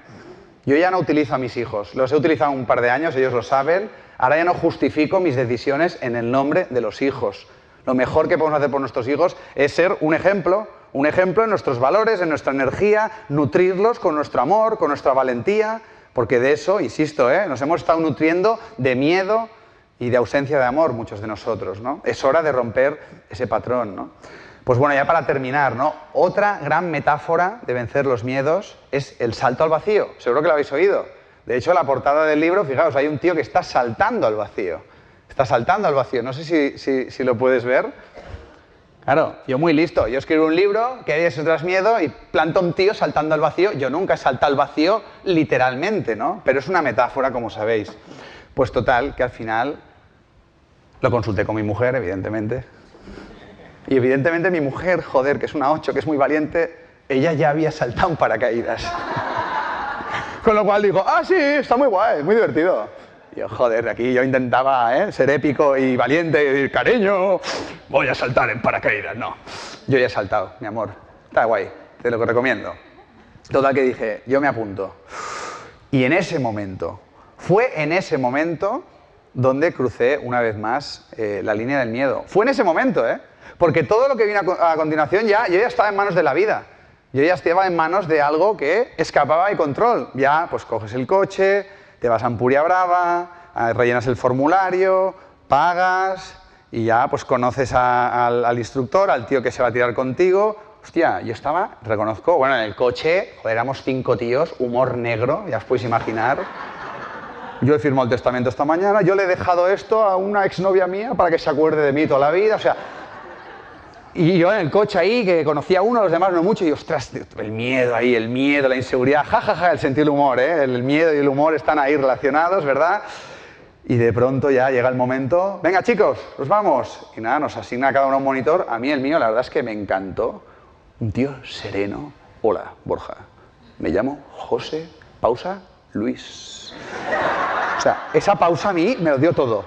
Yo ya no utilizo a mis hijos, los he utilizado un par de años, ellos lo saben. Ahora ya no justifico mis decisiones en el nombre de los hijos. Lo mejor que podemos hacer por nuestros hijos es ser un ejemplo en nuestros valores, en nuestra energía, nutrirlos con nuestro amor, con nuestra valentía, porque de eso, insisto, nos hemos estado nutriendo de miedo y de ausencia de amor muchos de nosotros, ¿no? Es hora de romper ese patrón, ¿no? Pues bueno, ya para terminar, ¿no? Otra gran metáfora de vencer los miedos es el salto al vacío. Seguro que lo habéis oído. De hecho, en la portada del libro, fijaos, hay un tío que está saltando al vacío. Está saltando al vacío. No sé si lo puedes ver. Claro, yo muy listo. Yo escribo un libro que hay ese tras miedo y planto un tío saltando al vacío. Yo nunca he saltado al vacío literalmente, ¿no? Pero es una metáfora, como sabéis. Pues total, que al final lo consulté con mi mujer, evidentemente. Y evidentemente mi mujer, joder, que es una 8, que es muy valiente, ella ya había saltado en paracaídas. Con lo cual dijo, sí, está muy guay, muy divertido. Y yo, joder, aquí yo intentaba ser épico y valiente y decir, cariño, voy a saltar en paracaídas. No, yo ya he saltado, mi amor. Está guay, te lo recomiendo. Total que dije, yo me apunto. Y en ese momento, fue en ese momento donde crucé una vez más la línea del miedo. Fue en ese momento, Porque todo lo que vino a continuación yo ya estaba en manos de la vida. Yo ya estaba en manos de algo que escapaba de control. Ya, pues coges el coche, te vas a Ampuria Brava, rellenas el formulario, pagas y ya pues conoces al instructor, al tío que se va a tirar contigo. Hostia, yo estaba, reconozco, bueno, en el coche, joder, éramos 5 tíos, humor negro, ya os podéis imaginar. Yo he firmado el testamento esta mañana, yo le he dejado esto a una exnovia mía para que se acuerde de mí toda la vida, o sea... Y yo en el coche ahí, que conocía a uno, los demás no mucho, y ostras, el miedo ahí, el miedo, la inseguridad, jajaja, el sentido del humor, el miedo y el humor están ahí relacionados, ¿verdad? Y de pronto ya llega el momento, venga chicos, nos vamos. Y nada, nos asigna a cada uno un monitor. A mí el mío, la verdad es que me encantó. Un tío sereno. Hola, Borja. Me llamo José, pausa, Luis. O sea, esa pausa a mí me lo dio todo.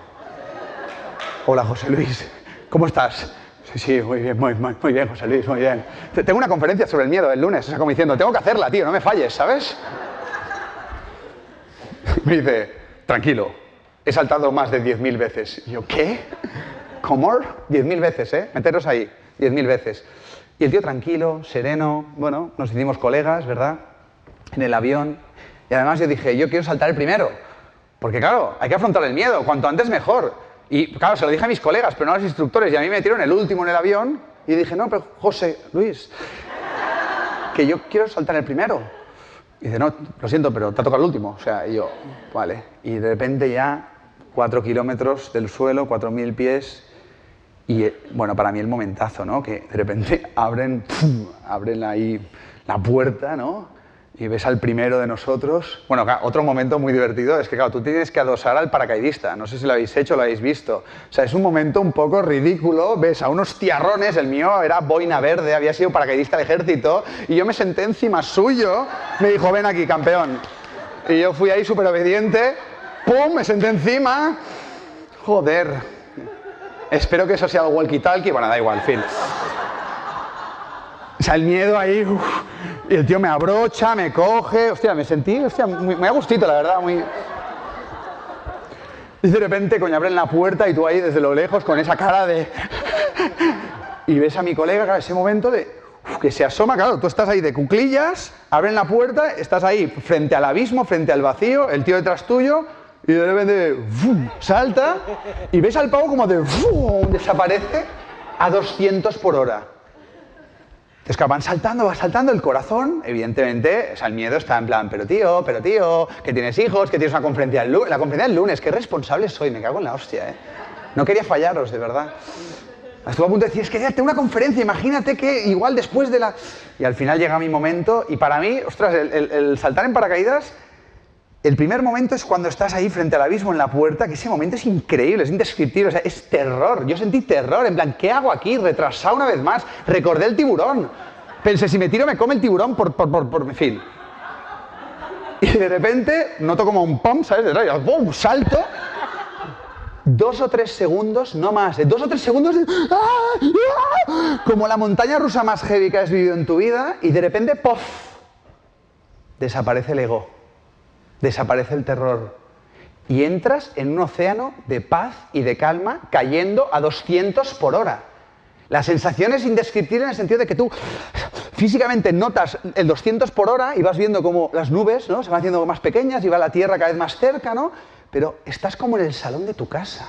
Hola, José Luis, ¿cómo estás? Sí, muy bien, muy bien, José Luis, muy bien. Tengo una conferencia sobre el miedo el lunes, o sea, como diciendo, tengo que hacerla, tío, no me falles, ¿sabes? Me dice, tranquilo, he saltado más de 10.000 veces. Y yo, ¿qué? ¿Cómo? 10.000 veces, Meteros ahí, 10.000 veces. Y el tío tranquilo, sereno, bueno, nos hicimos colegas, ¿verdad? En el avión. Y además yo dije, yo quiero saltar el primero. Porque claro, hay que afrontar el miedo, cuanto antes mejor. Y claro, se lo dije a mis colegas, pero no a los instructores. Y a mí me metieron el último en el avión. Y dije, no, pero José, Luis, que yo quiero saltar el primero. Y dice, no, lo siento, pero te ha tocado el último. O sea, y yo, vale. Y de repente ya 4 kilómetros del suelo, 4.000 pies. Y bueno, para mí el momentazo, ¿no? Que de repente abren ahí la puerta, ¿no? Y ves al primero de nosotros. Bueno, otro momento muy divertido es que, claro, tú tienes que adosar al paracaidista. No sé si lo habéis hecho o lo habéis visto. O sea, es un momento un poco ridículo. Ves a unos tiarrones, el mío era boina verde, había sido paracaidista del ejército, y yo me senté encima suyo. Me dijo, ven aquí, campeón. Y yo fui ahí súper obediente. ¡Pum! Me senté encima. Joder. Espero que eso sea algo walkie-talkie. Bueno, da igual, fin. sea, el miedo ahí, y el tío me abrocha, me coge, hostia, me sentí, hostia, muy a gustito, la verdad, muy... Y de repente, coño, abren la puerta y tú ahí desde lo lejos con esa cara de... Y ves a mi colega, claro, ese momento de... que se asoma, claro, tú estás ahí de cuclillas, abren la puerta, estás ahí frente al abismo, frente al vacío, el tío detrás tuyo, y de repente ¡fum! Salta y ves al pavo como de ¡fum! Desaparece a 200 por hora. Entonces, que va saltando el corazón, evidentemente, o sea, el miedo está en plan, pero tío, que tienes hijos, que tienes una conferencia el lunes, la conferencia del lunes, qué responsable soy, me cago en la hostia, ¿eh? No quería fallaros, de verdad. Estuve a punto de decir, es que ya tengo una conferencia, imagínate que igual después de la... Y al final llega mi momento, y para mí, ostras, el saltar en paracaídas, el primer momento es cuando estás ahí frente al abismo en la puerta, que ese momento es increíble, es indescriptible, o sea, es terror. Yo sentí terror, en plan, ¿qué hago aquí? Retrasado una vez más, recordé el tiburón. Pensé, si me tiro me come el tiburón en fin. Y de repente noto como un pum, ¿sabes? ¡Bum! Salto. 2 o 3 segundos, no más, 2 o 3 segundos de... como la montaña rusa más heavy que has vivido en tu vida, y de repente, ¡pof! Desaparece el ego, desaparece el terror, y entras en un océano de paz y de calma, cayendo a 200 por hora. La sensación es indescriptible en el sentido de que tú físicamente notas el 200 por hora y vas viendo como las nubes, ¿no?, se van haciendo más pequeñas y va la tierra cada vez más cerca, ¿no? Pero estás como en el salón de tu casa.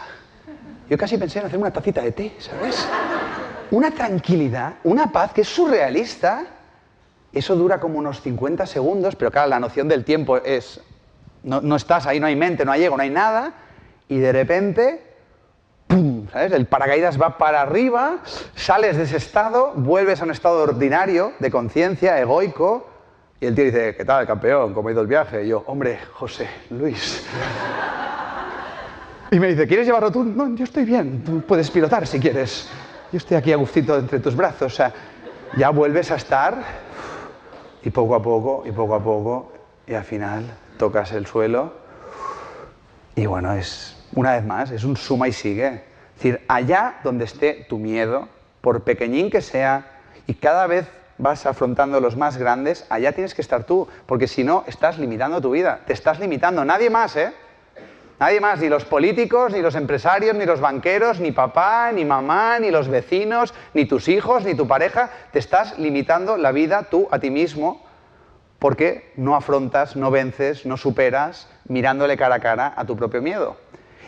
Yo casi pensé en hacerme una tacita de té, ¿sabes? Una tranquilidad, una paz que es surrealista. Eso dura como unos 50 segundos, pero claro, la noción del tiempo es... No estás ahí, no hay mente, no hay ego, no hay nada, y de repente, ¡pum!, ¿sabes? El paracaídas va para arriba, sales de ese estado, vuelves a un estado ordinario, de conciencia, egoico, y el tío dice, ¿qué tal, campeón? ¿Cómo ha ido el viaje? Y yo, hombre, José Luis... Y me dice, ¿quieres llevarlo tú? No, yo estoy bien, tú puedes pilotar si quieres. Yo estoy aquí a gustito entre tus brazos. O sea, ya vuelves a estar y poco a poco, y al final tocas el suelo y bueno, es una vez más, es un suma y sigue. Es decir, allá donde esté tu miedo, por pequeñín que sea, y cada vez vas afrontando los más grandes, allá tienes que estar tú, porque si no, estás limitando tu vida, te estás limitando, nadie más, ¿eh? Nadie más, ni los políticos, ni los empresarios, ni los banqueros, ni papá, ni mamá, ni los vecinos, ni tus hijos, ni tu pareja. Te estás limitando la vida tú a ti mismo porque no afrontas, no vences, no superas mirándole cara a cara a tu propio miedo.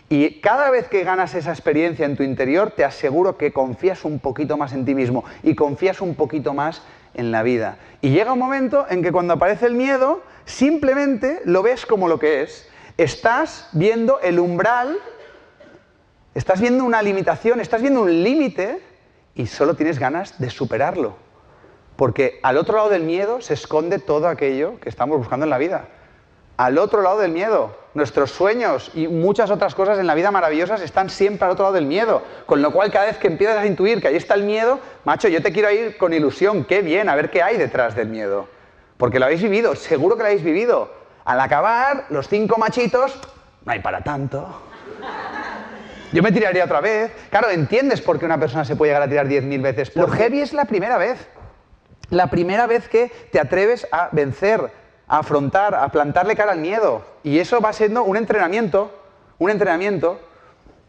Y cada vez que ganas esa experiencia en tu interior, te aseguro que confías un poquito más en ti mismo y confías un poquito más en la vida. Y llega un momento en que cuando aparece el miedo, simplemente lo ves como lo que es. Estás viendo el umbral, estás viendo una limitación, estás viendo un límite y solo tienes ganas de superarlo. Porque al otro lado del miedo se esconde todo aquello que estamos buscando en la vida. Al otro lado del miedo, nuestros sueños y muchas otras cosas en la vida maravillosas están siempre al otro lado del miedo. Con lo cual, cada vez que empiezas a intuir que ahí está el miedo, macho, yo te quiero ir con ilusión, qué bien, a ver qué hay detrás del miedo. Porque lo habéis vivido, seguro que lo habéis vivido. Al acabar, los 5 machitos, no hay para tanto. Yo me tiraría otra vez. Claro, entiendes por qué una persona se puede llegar a tirar 10.000 veces. Lo heavy es la primera vez. La primera vez que te atreves a vencer, a afrontar, a plantarle cara al miedo. Y eso va siendo un entrenamiento.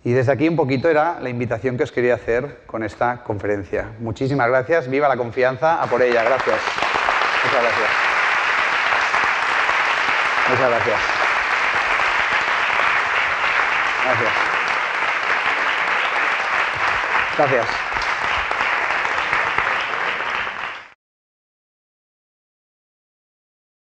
Y desde aquí un poquito era la invitación que os quería hacer con esta conferencia. Muchísimas gracias. Viva la confianza. A por ella. Gracias. Muchas gracias. Muchas gracias. Gracias. Gracias.